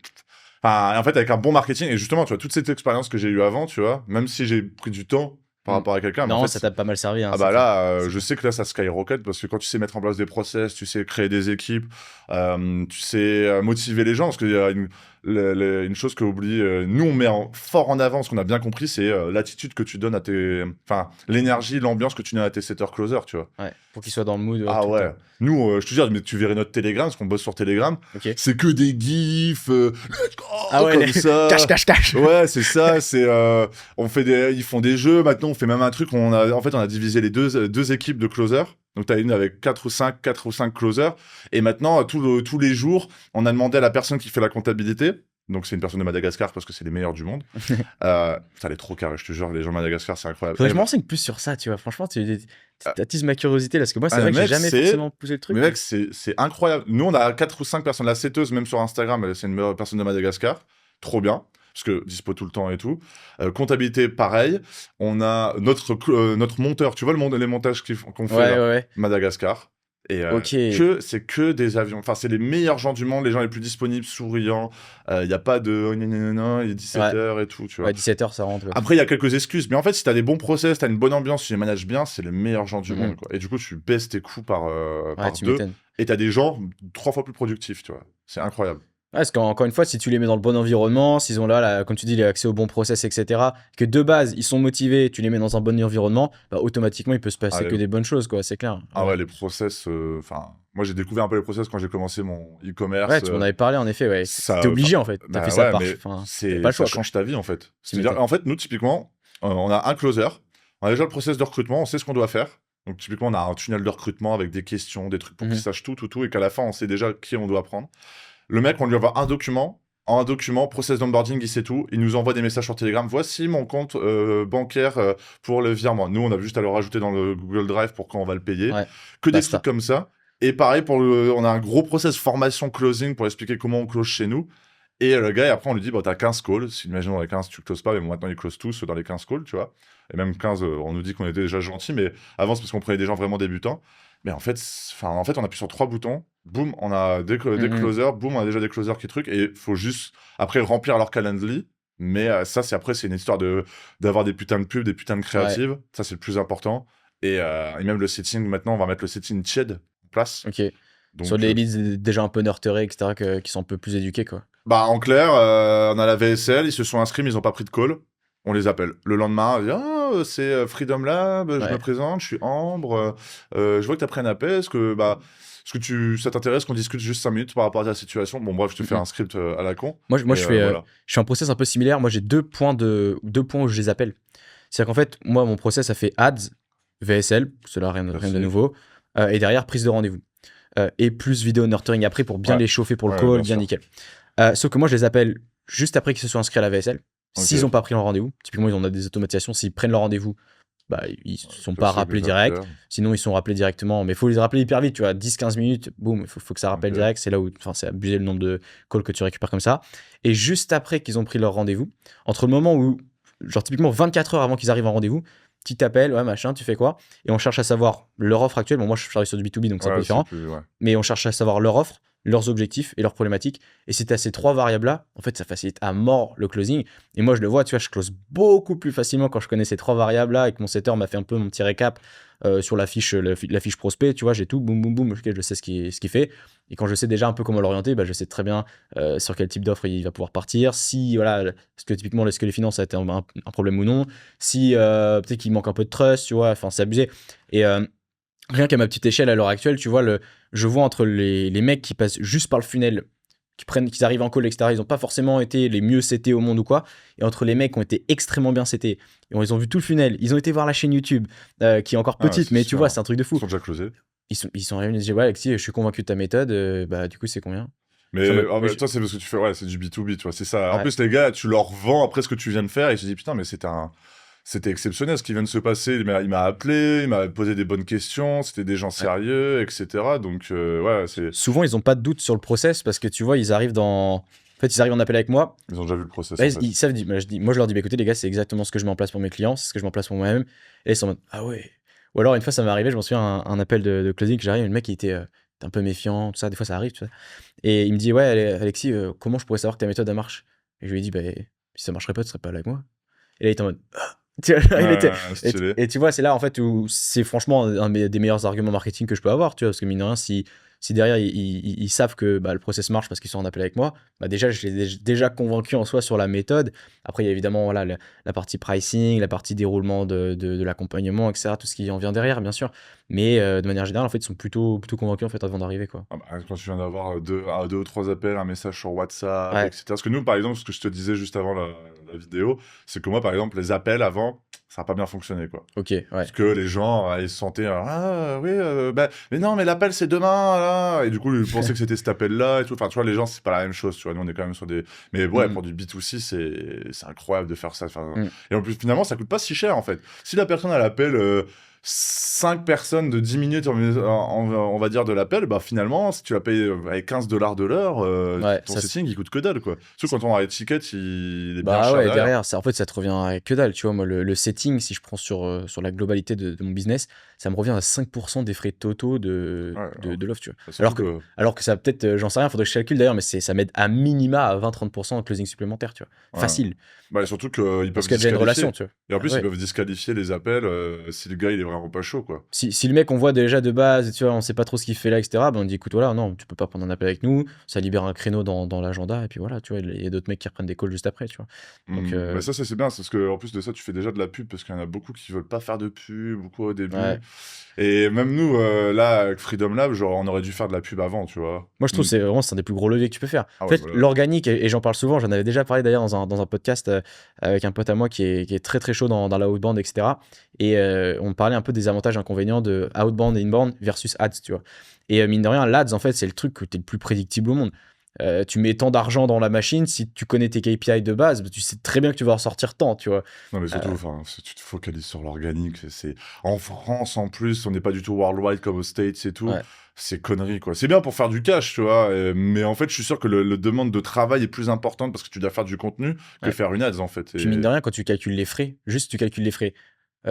Enfin, en fait, avec un bon marketing, et justement, tu vois, toute cette expérience que j'ai eue avant, tu vois, même si j'ai pris du temps par rapport à quelqu'un. Non, en fait, ça t'a pas mal servi. Hein, ah bah là, je sais que là, ça skyrocket parce que quand tu sais mettre en place des process, tu sais créer des équipes, tu sais motiver les gens. Parce qu'il y a une chose que oublie, nous, on met fort en avant, ce qu'on a bien compris, c'est l'attitude que tu donnes à tes. Enfin, l'énergie, l'ambiance que tu donnes à tes setters closers, tu vois. Ouais, pour qu'ils soient dans le mood. Ah ouais. Nous, je te dis, mais tu verrais notre Telegram, parce qu'on bosse sur Telegram. C'est que des gifs, let's go, comme ça. Cache. Ouais, c'est ça. Ils font des jeux. Maintenant, on fait même un truc. On a divisé les deux équipes de closers. Donc, tu as une avec 4 ou 5 closers. Et maintenant, tous les jours, on a demandé à la personne qui fait la comptabilité. Donc, c'est une personne de Madagascar parce que c'est les meilleurs du monde. Ça, elle est trop carré, je te jure. Les gens de Madagascar, c'est incroyable. Je me renseigne plus sur ça, tu vois. Franchement, tu attises ma curiosité là. Parce que moi, c'est vrai que j'ai jamais forcément poussé le truc. Mais mec, c'est incroyable. Nous, on a 4 ou 5 personnes. La setteuse, même sur Instagram, c'est une personne de Madagascar. Trop bien. Parce que dispo tout le temps et tout. Comptabilité, pareil. On a notre monteur. Tu vois les montages qu'on fait là, Madagascar. Et c'est que des avions. Enfin, c'est les meilleurs gens du monde, les gens les plus disponibles, souriants. Il n'y a pas de il est 17h et tout, tu vois. Ouais, 17h, ça rentre. Après, il y a quelques excuses. Mais en fait, si tu as des bons process, tu as une bonne ambiance, tu les manages bien, c'est les meilleurs gens du monde, quoi. Et du coup, tu baisses tes coûts par 2. Et tu as des gens 3 fois plus productifs, tu vois. C'est incroyable. Ouais, parce qu'encore une fois, si tu les mets dans le bon environnement, s'ils ont là, comme tu dis, l'accès au bon process, etc., que de base, ils sont motivés, tu les mets dans un bon environnement, bah, automatiquement, il peut se passer que des bonnes choses, quoi, c'est clair. Ah ouais, les process, moi, j'ai découvert un peu les process quand j'ai commencé mon e-commerce. Ouais, tu m'en avais parlé, en effet, ouais. T'es obligé, en fait. T'as fait ça par... ça change ta vie, en fait. C'est-à-dire, en fait, nous, typiquement, on a un closer, on a déjà le process de recrutement, on sait ce qu'on doit faire. Donc, typiquement, on a un tunnel de recrutement avec des questions, des trucs pour qu'il sache tout, et qu'à la fin, on sait déjà qui on doit prendre. Le mec, on lui envoie un document, process d'onboarding, il sait tout. Il nous envoie des messages sur Telegram. Voici mon compte bancaire pour le virement. Nous, on a juste à le rajouter dans le Google Drive pour quand on va le payer. Que des trucs comme ça. Et pareil, on a un gros process formation closing pour expliquer comment on close chez nous. Et le gars, après, on lui dit, t'as 15 calls. Si, imagine, dans les 15, tu closes pas, mais maintenant, ils closent tous dans les 15 calls, tu vois. Et même 15, on nous dit qu'on était déjà gentils, mais avant, c'est parce qu'on prenait des gens vraiment débutants. Mais en fait, on appuie sur 3 boutons. Boum, on a des closers. Boum, on a déjà des closers qui truc. Et il faut juste, après, remplir leur Calendly. Mais ça, c'est une histoire d'avoir des putains de pubs, des putains de créatives. Ouais. Ça, c'est le plus important. Et même le setting, maintenant, on va mettre le setting Ched en place. Ok. Donc, sur les leads déjà un peu nurturés, etc., qui sont un peu plus éduqués, quoi. Bah, en clair, on a la VSL, ils se sont inscrits, mais ils n'ont pas pris de call. On les appelle. Le lendemain, on dit, c'est Freedom Lab, je me présente, je suis Ambre, je vois que tu as pris un appel, est-ce que ça t'intéresse qu'on discute juste 5 minutes par rapport à ta situation? Bon, bref, je te fais un script à la con. Moi je suis en process un peu similaire. Moi, j'ai 2 points où je les appelle. C'est-à-dire qu'en fait, moi, mon process, ça fait ads, VSL, cela rien de nouveau, et derrière, prise de rendez-vous. et plus vidéo nurturing après pour bien les chauffer pour le call, bien nickel. Sauf que moi, je les appelle juste après qu'ils se soient inscrits à la VSL. S'ils n'ont pas pris leur rendez-vous, typiquement, ils ont des automatisations. S'ils prennent leur rendez-vous, ils ne sont pas rappelés direct. Sinon, ils sont rappelés directement. Mais il faut les rappeler hyper vite, tu vois. 10-15 minutes, boum, il faut que ça rappelle direct. C'est là où c'est abusé le nombre de calls que tu récupères comme ça. Et juste après qu'ils ont pris leur rendez-vous, entre le moment où, genre typiquement 24 heures avant qu'ils arrivent en rendez-vous, petit appel, ouais, machin, tu fais quoi? Et on cherche à savoir leur offre actuelle. Bon, moi, je travaille sur du B2B, donc c'est un peu différent. Mais on cherche à savoir leur offre, leurs objectifs et leurs problématiques. Et si tu as ces 3 variables-là, en fait, ça facilite à mort le closing. Et moi, je le vois, tu vois, je close beaucoup plus facilement quand je connais ces 3 variables-là et que mon setter m'a fait un peu mon petit récap sur la fiche prospect. Tu vois, j'ai tout, boum, boum, boum, je sais ce qu'il fait. Et quand je sais déjà un peu comment l'orienter, je sais très bien sur quel type d'offre il va pouvoir partir. Si, voilà, est-ce que les finances, ça a été un problème ou non. Si peut-être qu'il manque un peu de trust, tu vois, enfin, c'est abusé. Et rien qu'à ma petite échelle à l'heure actuelle, tu vois, je vois entre les mecs qui passent juste par le funnel, qui arrivent en call, etc., ils n'ont pas forcément été les mieux setés au monde ou quoi, et entre les mecs qui ont été extrêmement bien setés, et ils ont vu tout le funnel, ils ont été voir la chaîne YouTube, qui est encore petite, mais tu vois, c'est un truc de fou. Ils sont déjà closés. Ils sont arrivés, ils disent, ouais, Alexis, je suis convaincu de ta méthode, du coup, c'est combien? Mais toi, c'est parce que tu fais, c'est du B2B, tu vois, c'est ça. En Ouais. plus, les gars, tu leur vends après ce que tu viens de faire, et ils se disent, putain, mais c'était exceptionnel ce qui vient de se passer. Il m'a appelé, il m'a posé des bonnes questions, c'était des gens sérieux, etc. Donc, c'est. Souvent, ils n'ont pas de doute sur le process parce que tu vois, ils arrivent en appel avec moi. Ils ont déjà vu le process. Ils savent, moi, je leur dis, écoutez, les gars, c'est exactement ce que je mets en place pour mes clients, c'est ce que je mets en place pour moi-même. Et ils sont en mode, ah ouais. Ou alors, une fois, ça m'est arrivé, je m'en souviens, un appel de closing que j'arrive, le mec, il était un peu méfiant, tout ça, des fois, ça arrive, tu vois. Et il me dit, ouais, Alexis, comment je pourrais savoir que ta méthode, elle marche? Et je lui ai dit, si ça marcherait pas, tu serais pas là avec moi. Et là, il était en mode, et tu vois, c'est là en fait où c'est franchement un des meilleurs arguments marketing que je peux avoir, tu vois, parce que mine de rien, si derrière ils savent que le process marche parce qu'ils sont en appel avec moi, déjà je les ai déjà convaincus en soi sur la méthode. Après, il y a évidemment voilà, la partie pricing, la partie déroulement de l'accompagnement, etc., tout ce qui en vient derrière, bien sûr. Mais de manière générale, en fait, ils sont plutôt convaincus en fait avant d'arriver, quoi. Quand tu viens d'avoir deux ou trois appels, un message sur WhatsApp, etc. Parce que nous, par exemple, ce que je te disais juste avant la vidéo, c'est que moi, par exemple, les appels avant, ça n'a pas bien fonctionné, quoi. Ok, ouais. Parce que les gens, ils se sentaient, ah oui, mais non, mais l'appel c'est demain, là. Et du coup, ils pensaient que c'était cet appel-là et tout. Enfin, tu vois, les gens, c'est pas la même chose, tu vois. Nous, on est quand même sur des. Mais ouais, pour du B2C, c'est incroyable de faire ça. Et en plus, finalement, ça coûte pas si cher, en fait. Si la personne, elle appelle 5 personnes de 10 minutes, on va dire, de l'appel, finalement, si tu la payes avec $15 de l'heure, ton setting, il coûte que dalle, quoi. Surtout quand on a les tickets, il est bien cher derrière. En fait, ça te revient à que dalle, tu vois. Moi, le setting, si je prends sur la globalité de mon business, ça me revient à 5% des frais totaux de l'offre, tu vois. Alors que ça peut-être, j'en sais rien, faudrait que je calcule d'ailleurs, mais ça m'aide à minima à 20-30% de closing supplémentaire, tu vois. Facile. Surtout qu'ils peuvent parce qu'il y a déjà une relation, tu vois. Et en plus, ils peuvent disqualifier les appels si le gars, il est vraiment pas chaud, quoi. Si le mec, on voit déjà de base, tu vois, on sait pas trop ce qu'il fait là, etc., on dit, écoute, voilà, non, tu peux pas prendre un appel avec nous, ça libère un créneau dans l'agenda, et puis voilà, tu vois, il y a d'autres mecs qui reprennent des calls juste après, tu vois. Donc, ça, c'est bien, parce qu'en plus de ça, tu fais déjà de la pub, parce qu'il y en a beaucoup qui veulent pas faire de pub, beaucoup au début. Et même nous, là, avec Freedom Lab, genre, on aurait dû faire de la pub avant, tu vois. Moi, je trouve que c'est un des plus gros leviers que tu peux faire. En fait, l'organique, et j'en parle souvent, j'en avais déjà parlé d'ailleurs dans un podcast avec un pote à moi qui est très très chaud dans la outbound, etc. Et on parlait un peu des avantages et inconvénients de outbound et inbound versus ads, tu vois. Et mine de rien, l'ads, en fait, c'est le truc que tu es le plus prédictible au monde. Tu mets tant d'argent dans la machine, si tu connais tes KPI de base, tu sais très bien que tu vas en sortir tant, tu vois. Non, mais surtout, si tu te focalises sur l'organique, en France en plus, on n'est pas du tout worldwide comme aux States et tout. C'est connerie, quoi. C'est bien pour faire du cash, tu vois, mais en fait, je suis sûr que le demande de travail est plus importante parce que tu dois faire du contenu que faire une ads, en fait. Puis mine de rien, quand tu calcules les frais,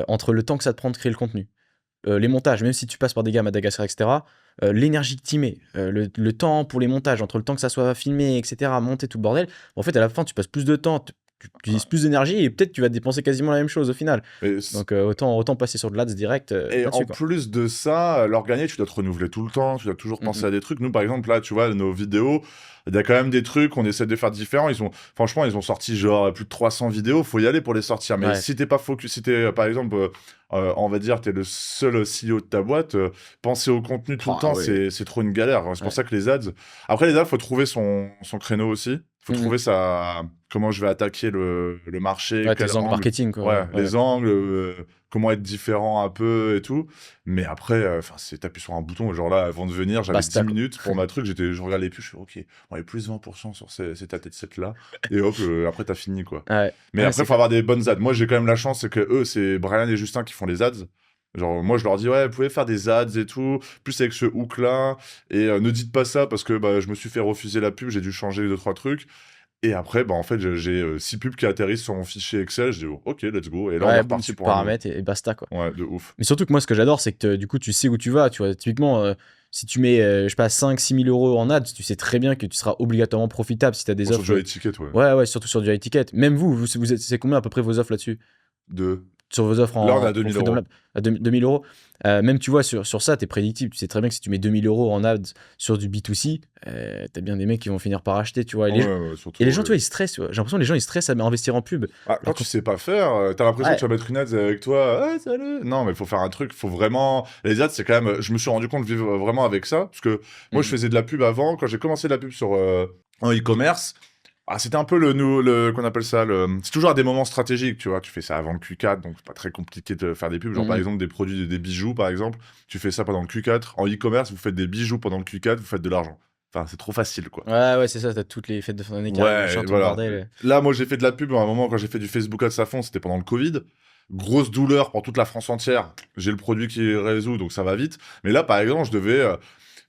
entre le temps que ça te prend de créer le contenu, les montages, même si tu passes par des gars à Madagascar, etc., l'énergie que tu mets, le temps pour les montages, entre le temps que ça soit filmé, etc., monter tout le bordel, en fait, à la fin, tu passes plus de temps, tu utilises plus d'énergie et peut-être tu vas dépenser quasiment la même chose au final. Donc, autant passer sur de l'ADS direct. Et en plus de ça, l'organique, tu dois te renouveler tout le temps, tu dois toujours penser à des trucs. Nous, par exemple, là, tu vois, nos vidéos, il y a quand même des trucs qu'on essaie de faire différents. Franchement, ils ont sorti genre plus de 300 vidéos, faut y aller pour les sortir. Mais si t'es pas focus, si t'es, par exemple, on va dire, t'es le seul CEO de ta boîte, penser au contenu tout le temps, c'est trop une galère. C'est pour ça que les ads... Après, les ads, faut trouver son créneau aussi. Faut trouver comment je vais attaquer le marché, Ouais, tes angles marketing, quoi. Ouais, les angles, comment être différent un peu et tout. Mais après, c'est t'appuies sur un bouton. Genre là, avant de venir, j'avais 10 minutes pour ma truc. Je regardais plus, je suis OK, on est plus 20% sur cette tête-là. Et hop, après, t'as fini, quoi. Mais après, il faut avoir des bonnes ads. Moi, j'ai quand même la chance, c'est que eux, c'est Brian et Justin qui font les ads. Genre, moi, je leur dis, ouais, vous pouvez faire des ads et tout, plus avec ce hook-là. Et ne dites pas ça parce que je me suis fait refuser la pub, j'ai dû changer 2-3 trucs. Et après, en fait, j'ai 6 pubs qui atterrissent sur mon fichier Excel. Je dis, OK, let's go. Et là, on est reparti pour paramètres et basta, quoi. Ouais, de ouf. Mais surtout que moi, ce que j'adore, c'est que du coup, tu sais où tu vas. Tu vois, typiquement, si tu mets, je sais pas, 5-6 000 euros en ads, tu sais très bien que tu seras obligatoirement profitable si tu as des offres. Sur du high ticket, ouais. Ouais, surtout sur du high ticket. Même c'est combien à peu près vos offres là-dessus? Sur vos offres Là, on a 2000 euros. À 2000 euros. Même, tu vois, sur ça, t'es prédictible. Tu sais très bien que si tu mets 2000 euros en ads sur du B2C, t'as bien des mecs qui vont finir par acheter, tu vois. Et les gens, tu vois, ils stressent. Tu vois. J'ai l'impression que les gens, ils stressent à investir en pub. Quand tu sais pas faire, t'as l'impression que tu vas mettre une ad avec toi. Ouais, salut. Non, mais il faut faire un truc. Faut vraiment. Les ads, c'est quand même. Je me suis rendu compte de vivre vraiment avec ça. Parce que moi, je faisais de la pub avant. Quand j'ai commencé de la pub en e-commerce. C'était un peu qu'on appelle ça, c'est toujours à des moments stratégiques, tu vois. Tu fais ça avant le Q4, donc c'est pas très compliqué de faire des pubs. Genre, par exemple, des produits, des bijoux, par exemple. Tu fais ça pendant le Q4. En e-commerce, vous faites des bijoux pendant le Q4, vous faites de l'argent. Enfin, c'est trop facile, quoi. Ouais, c'est ça. T'as toutes les fêtes de fin d'année qui arrivent, voilà. Là, moi, j'ai fait de la pub à un moment quand j'ai fait du Facebook Ads à fond, c'était pendant le Covid. Grosse douleur pour toute la France entière. J'ai le produit qui résout, donc ça va vite. Mais là, par exemple, je devais...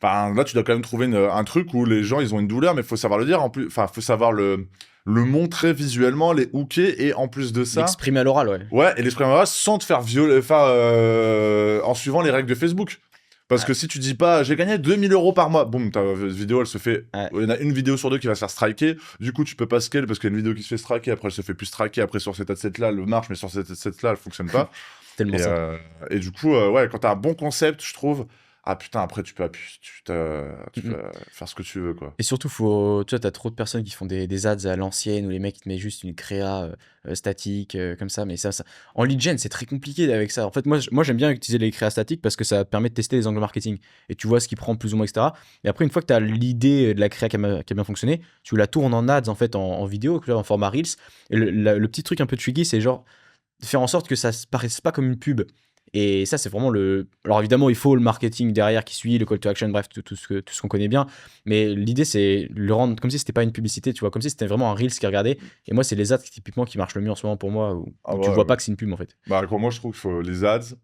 là, tu dois quand même trouver un truc où les gens, ils ont une douleur, mais il faut savoir le dire. En plus, faut savoir le montrer visuellement, les hooker, et en plus de ça... L'exprimer à l'oral, ouais. Ouais, et l'exprimer à l'oral sans te faire en suivant les règles de Facebook. Parce que si tu dis pas, j'ai gagné 2000 euros par mois, boum, ta vidéo, elle se fait... Il y en a une vidéo sur deux qui va se faire striker. Du coup, tu peux pas scale parce qu'il y a une vidéo qui se fait striker, après, elle se fait plus striker. Après, sur cette ad-set-là, elle marche, mais sur cette ad-set-là, elle fonctionne pas. Tellement ça. Et du coup, quand t'as un bon concept, je trouve... Ah putain, après tu peux faire ce que tu veux, quoi. Et surtout, tu vois, t'as trop de personnes qui font des ads à l'ancienne où les mecs ils te mettent juste une créa statique comme ça. Mais ça, en lead gen, c'est très compliqué avec ça. En fait, moi j'aime bien utiliser les créas statiques parce que ça permet de tester les angles marketing et tu vois ce qui prend plus ou moins, etc. Et après, une fois que tu as l'idée de la créa qui a bien fonctionné, tu la tournes en ads en fait en vidéo, en format Reels. Et le petit truc un peu tricky, c'est genre de faire en sorte que ça ne paraisse pas comme une pub. Et ça, c'est vraiment Alors évidemment, il faut le marketing derrière qui suit, le call to action, bref, tout ce qu'on connaît bien. Mais l'idée, c'est le rendre comme si c'était pas une publicité, tu vois, comme si c'était vraiment un Reels qui regardait. Et moi, c'est les ads typiquement qui marchent le mieux en ce moment pour moi, où tu vois pas que c'est une pub en fait. Pour moi, je trouve qu'il faut les ads.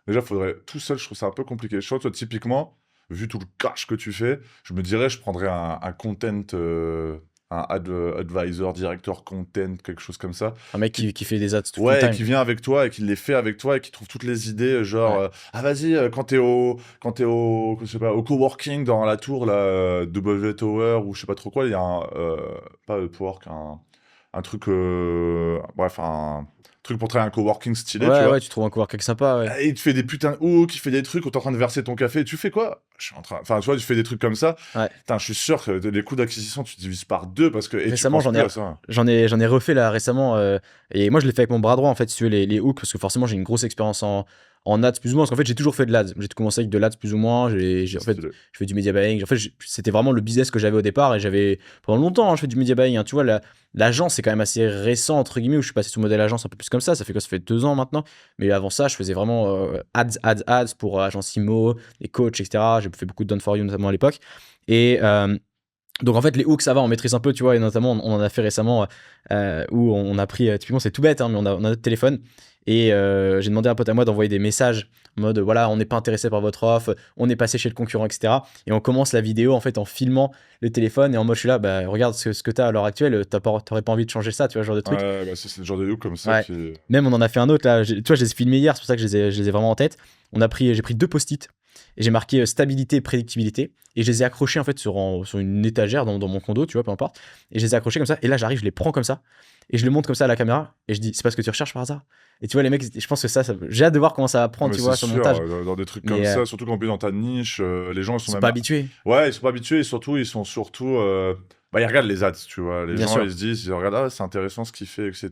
Déjà, faudrait tout seul, je trouve ça un peu compliqué. Je trouve, toi, typiquement, vu tout le cash que tu fais, je me dirais, je prendrais un content. Un advisor, directeur content, quelque chose comme ça. Un mec qui fait des ads tout le time. Qui vient avec toi et qui les fait avec toi et qui trouve toutes les idées, genre vas-y, quand t'es au je sais pas, au coworking dans la tour là, W Tower ou je sais pas trop quoi, il y a pas Upwork, un truc bref, un truc pour travailler un coworking stylé, tu vois. Ouais, tu trouves un coworking sympa, ouais. Et il te fait des putains de hooks, il fait des trucs où t'es en train de verser ton café, tu fais quoi? Enfin, tu vois, tu fais des trucs comme ça. Ouais. Putain, je suis sûr que les coûts d'acquisition, tu divises par 2 parce que... Récemment, j'en ai refait là récemment. Et moi, je l'ai fait avec mon bras droit, en fait, si tu veux, les hooks, parce que forcément, j'ai une grosse expérience en ads plus ou moins, parce qu'en fait, j'ai toujours fait de l'ads. J'ai commencé avec de l'ads plus ou moins. Je fais du media buying. En fait, c'était vraiment le business que j'avais au départ et j'avais pendant longtemps, je fais du media buying. Hein, tu vois, l'agence, c'est quand même assez récent, entre guillemets, où je suis passé sous modèle agence un peu plus comme ça. Ça fait 2 ans maintenant. Mais avant ça, je faisais vraiment ads pour agence IMO, les coachs, etc. J'ai fait beaucoup de Done for You, notamment à l'époque. Et donc en fait les hooks ça va, on maîtrise un peu, tu vois, et notamment on en a fait récemment où on a pris, typiquement c'est tout bête, hein, mais on a notre téléphone et j'ai demandé à un pote à moi d'envoyer des messages en mode voilà, on n'est pas intéressé par votre offre, on est passé chez le concurrent, etc. Et on commence la vidéo en fait en filmant le téléphone et en mode je suis là, bah regarde ce que t'as à l'heure actuelle, t'aurais pas envie de changer ça, tu vois, ce genre de truc. Ouais, bah c'est le genre de hooks comme ça qui... Même on en a fait un autre là, tu vois, je les ai filmés hier, c'est pour ça que je les ai vraiment en tête. J'ai pris 2 post-it et j'ai marqué stabilité et prédictibilité et je les ai accrochés en fait sur une étagère dans mon condo, tu vois, peu importe, et je les ai accrochés comme ça et là j'arrive, je les prends comme ça et je les montre comme ça à la caméra et je dis c'est pas ce que tu recherches par hasard, et tu vois les mecs, je pense que ça j'ai hâte de voir comment ça va prendre, tu vois, sur le montage dans des trucs comme ça, surtout quand tu es dans ta niche, les gens ils sont même pas habitués. Ouais, ils sont pas habitués et surtout ils regardent les ads, tu vois, les Bien gens sûr. ils se disent, ils regardent, c'est intéressant ce qu'il fait, etc.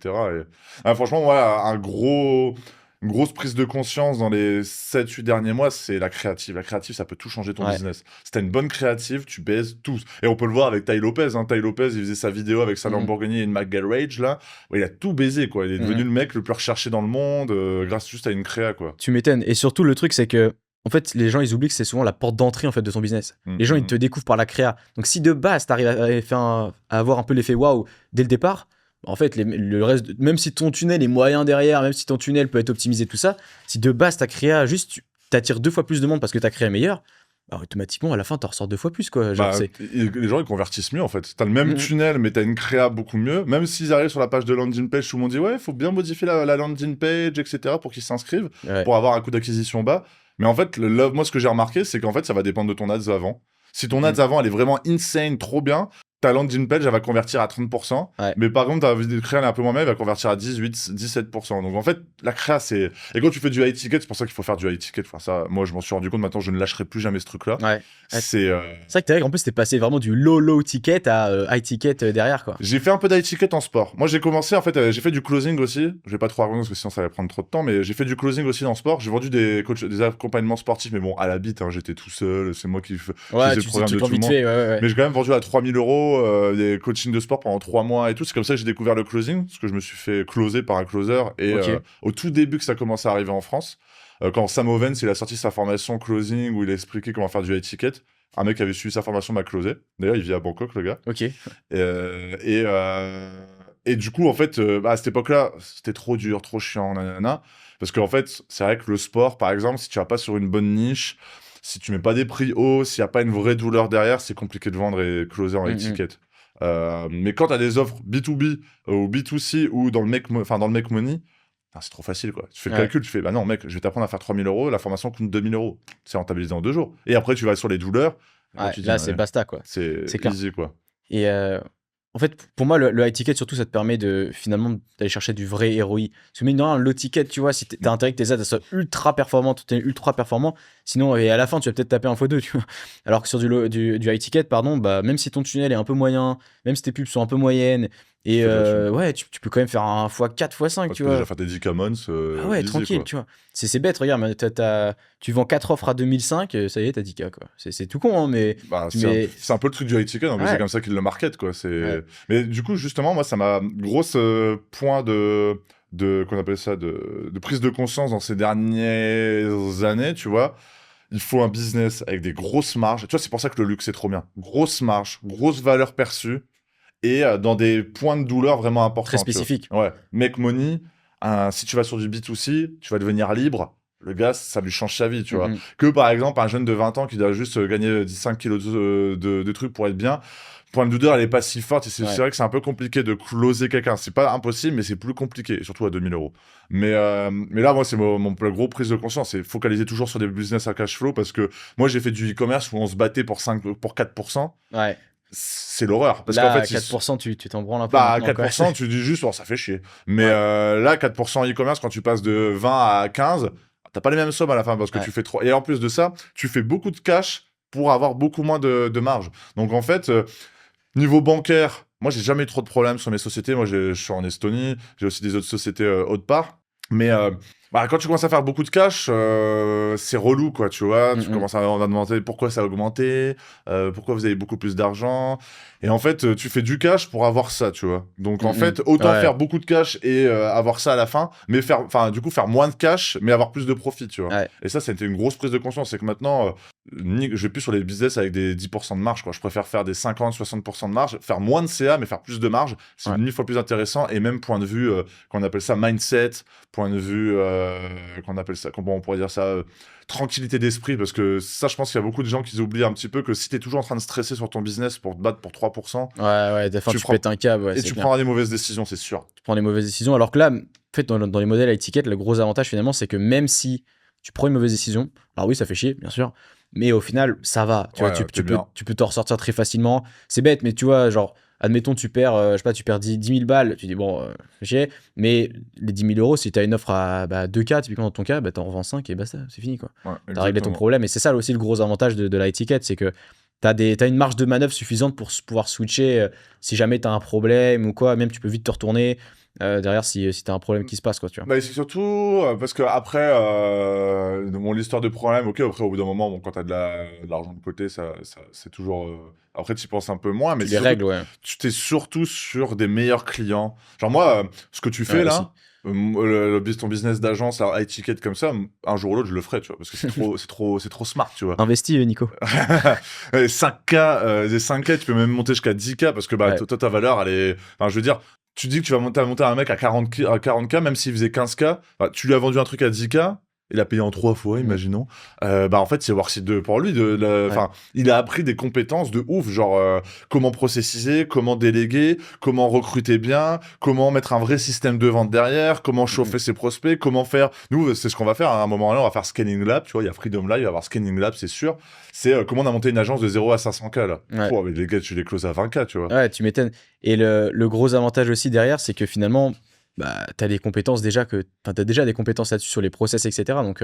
Et franchement, moi, un gros une grosse prise de conscience dans les 7-8 derniers mois, c'est la créative. La créative, ça peut tout changer ton business. Si t'as une bonne créative, tu baises tout. Et on peut le voir avec Tai Lopez. Tai Lopez, il faisait sa vidéo avec sa Lamborghini et une McGarage, là. Ouais, il a tout baisé, quoi. Il est devenu le mec le plus recherché dans le monde grâce juste à une créa, quoi. Tu m'étonnes. Et surtout, le truc, c'est que en fait, les gens, ils oublient que c'est souvent la porte d'entrée en fait, de ton business. Les gens, ils te découvrent par la créa. Donc, si de base, tu arrives à avoir un peu l'effet waouh dès le départ, en fait, le reste, même si ton tunnel est moyen derrière, même si ton tunnel peut être optimisé, tout ça, si de base, ta créa, juste, tu attires 2 fois plus de monde parce que ta créa est meilleure, bah, automatiquement, à la fin, tu en ressors 2 fois plus. Quoi. Genre, les gens, ils convertissent mieux, en fait. Tu as le même tunnel, mais tu as une créa beaucoup mieux. Même s'ils arrivent sur la page de landing page, tout le monde dit, ouais, il faut bien modifier la landing page, etc., pour qu'ils s'inscrivent, pour avoir un coût d'acquisition bas. Mais en fait, moi, ce que j'ai remarqué, c'est qu'en fait, ça va dépendre de ton ads avant. Si ton ads avant, elle est vraiment insane, trop bien, ta landing page, elle va convertir à 30%. Mais par contre, ta vidéo de créa, elle est un peu moins bien, elle va convertir à 18-17%. Donc en fait, la créa, c'est... Et quand tu fais du high ticket, c'est pour ça qu'il faut faire du high ticket. Enfin, ça, moi, je m'en suis rendu compte. Maintenant, je ne lâcherai plus jamais ce truc-là. C'est vrai que en plus, t'es passé vraiment du low ticket à high ticket derrière, quoi. J'ai fait un peu d'high ticket en sport. Moi, j'ai commencé, en fait, j'ai fait du closing aussi. Je vais pas trop raconter parce que sinon, ça va prendre trop de temps, mais j'ai fait du closing aussi dans le sport. J'ai vendu des accompagnements sportifs, mais bon, à la bite, j'étais tout seul. C'est moi qui faisais le programme de tout le monde. Mais j'ai quand même vendu à 3 000 €, des coachings de sport pendant 3 mois et tout. C'est comme ça que j'ai découvert le closing, parce que je me suis fait closer par un closer. Et au tout début que ça commençait à arriver en France, quand Sam Ovens, il a sorti sa formation closing où il a expliqué comment faire du high ticket, un mec qui avait suivi sa formation m'a closé. D'ailleurs, il vit à Bangkok, le gars. Et du coup, en fait, à cette époque-là, c'était trop dur, trop chiant, nanana. Parce qu'en fait, c'est vrai que le sport, par exemple, si tu vas pas sur une bonne niche, si tu mets pas des prix hauts, s'il n'y a pas une vraie douleur derrière, c'est compliqué de vendre et closer en étiquette. Mais quand tu as des offres B2B ou B2C ou dans le make money, c'est trop facile, quoi. Tu fais le calcul, tu fais, bah non, mec, je vais t'apprendre à faire 3 000 €, la formation coûte 2 000 €. C'est rentabilisé en 2 jours. Et après, tu vas sur les douleurs. Tu dis, là, c'est basta, quoi. C'est easy, quoi. Et en fait, pour moi, le high ticket, surtout, ça te permet finalement d'aller chercher du vrai ROI. Parce que, mine de rien, le low ticket, tu vois, si t'as intérêt que tes ads soient ultra performantes, t'es ultra performant, sinon, et à la fin, tu vas peut-être taper 1x2, tu vois. Alors que sur du high ticket, pardon, bah, même si ton tunnel est un peu moyen, même si tes pubs sont un peu moyennes, et tu peux quand même faire un x4, x5, tu vois. Déjà faire des 10 commons. Easy, tranquille, quoi. Tu vois. C'est bête, regarde, mais tu vends 4 offres à 2005, ça y est, t'as 10K, quoi. C'est tout con, hein, mais. C'est un peu le truc du high ticket, donc c'est comme ça qu'ils le marketent, quoi. Mais du coup, justement, moi, ça m'a grosse point qu'on appelle ça, de prise de conscience dans ces dernières années, tu vois. Il faut un business avec des grosses marges. Tu vois, c'est pour ça que le luxe, c'est trop bien. Grosse marge, grosse valeur perçue. Et dans des points de douleur vraiment importants. Très spécifiques. Ouais. Make money, si tu vas sur du B2C, tu vas devenir libre. Le gars, ça lui change sa vie, tu vois. Que par exemple, un jeune de 20 ans qui doit juste gagner 15 kilos de trucs pour être bien, point de douleur, elle est pas si forte. Et c'est vrai que c'est un peu compliqué de closer quelqu'un. C'est pas impossible, mais c'est plus compliqué, surtout à 2 000 €. Mais là, moi, c'est mon plus gros prise de conscience. C'est focaliser toujours sur des business à cash flow parce que moi, j'ai fait du e-commerce où on se battait pour 4%. Ouais. C'est l'horreur. Parce là, qu'en fait, 4%, tu t'en branles un peu. Bah, 4%, quoi. Tu dis juste, ça fait chier. Mais là, 4% e-commerce, quand tu passes de 20 à 15, t'as pas les mêmes sommes à la fin parce que tu fais trop. Et en plus de ça, tu fais beaucoup de cash pour avoir beaucoup moins de marge. Donc en fait, niveau bancaire, moi, j'ai jamais eu trop de problèmes sur mes sociétés. Moi, je suis en Estonie, j'ai aussi des autres sociétés autre part. Mais quand tu commences à faire beaucoup de cash, c'est relou, quoi, tu vois. Tu commences à demander pourquoi ça a augmenté, pourquoi vous avez beaucoup plus d'argent. Et en fait, tu fais du cash pour avoir ça, tu vois. Donc, en fait, autant faire beaucoup de cash et avoir ça à la fin, mais faire moins de cash, mais avoir plus de profit, tu vois. Et ça, c'était une grosse prise de conscience. C'est que maintenant, je vais plus sur les business avec des 10% de marge, quoi. Je préfère faire des 50-60% de marge, faire moins de CA, mais faire plus de marge. C'est 1000 fois plus intéressant. Et même point de vue, qu'on appelle ça mindset, point de vue, qu'on appelle ça, comment on pourrait dire ça, tranquillité d'esprit, parce que ça, je pense qu'il y a beaucoup de gens qui oublient un petit peu que si t'es toujours en train de stresser sur ton business pour te battre pour 3%, des fois, tu pètes un câble. Et tu prendras des mauvaises décisions, c'est sûr. Tu prends des mauvaises décisions, alors que là, en fait, dans les modèles à étiquette, le gros avantage, finalement, c'est que même si tu prends une mauvaise décision, alors oui, ça fait chier, bien sûr, mais au final, ça va. Tu vois, tu peux t'en ressortir très facilement. C'est bête, mais tu vois, genre, admettons, tu perds, tu perds 10 000 balles, tu dis, bon, fait chier, mais les 10 000 €, si tu as une offre à 2K, typiquement dans ton cas, t'en revends 5 et basta, c'est fini, quoi. T'as réglé ton problème, et c'est ça aussi le gros avantage de la étiquette, c'est que t'as une marge de manœuvre suffisante pour pouvoir switcher si jamais t'as un problème ou quoi. Même tu peux vite te retourner derrière si t'as un problème qui se passe, quoi, tu vois. Bah, c'est surtout parce que après, l'histoire de problème, ok, après, au bout d'un moment, bon, quand t'as de l'argent de côté, ça c'est toujours. Après, tu y penses un peu moins, mais Tu les règles, ouais. tu t'es surtout sur des meilleurs clients. Genre, moi, ce que tu fais là, ton business d'agence, alors, high ticket comme ça, un jour ou l'autre, je le ferai, tu vois, parce que c'est trop smart, tu vois. Investi, Nico. 5K, des 5K, tu peux même monter jusqu'à 10K parce que bah, toi, ta valeur, elle est. Enfin, je veux dire, tu dis que tu vas monter un mec à 40K, même s'il faisait 15K, bah, tu lui as vendu un truc à 10K. Il a payé en 3 fois, imaginons. Bah, en fait, c'est Worksheet 2 pour lui. Il a appris des compétences de ouf, genre comment processiser, comment déléguer, comment recruter bien, comment mettre un vrai système de vente derrière, comment chauffer ses prospects, comment faire. Nous, c'est ce qu'on va faire. À un moment là, on va faire Scanning Lab. Tu vois, il y a Freedom Lab, il va y avoir Scanning Lab, c'est sûr. C'est comment on a monté une agence de 0 à 500K là. Oh, mais les gars, tu les closes à 20K, tu vois. Ouais, tu m'étonnes. Et le gros avantage aussi derrière, c'est que finalement, bah, t'as des compétences déjà t'as déjà des compétences là-dessus sur les process, etc. Donc,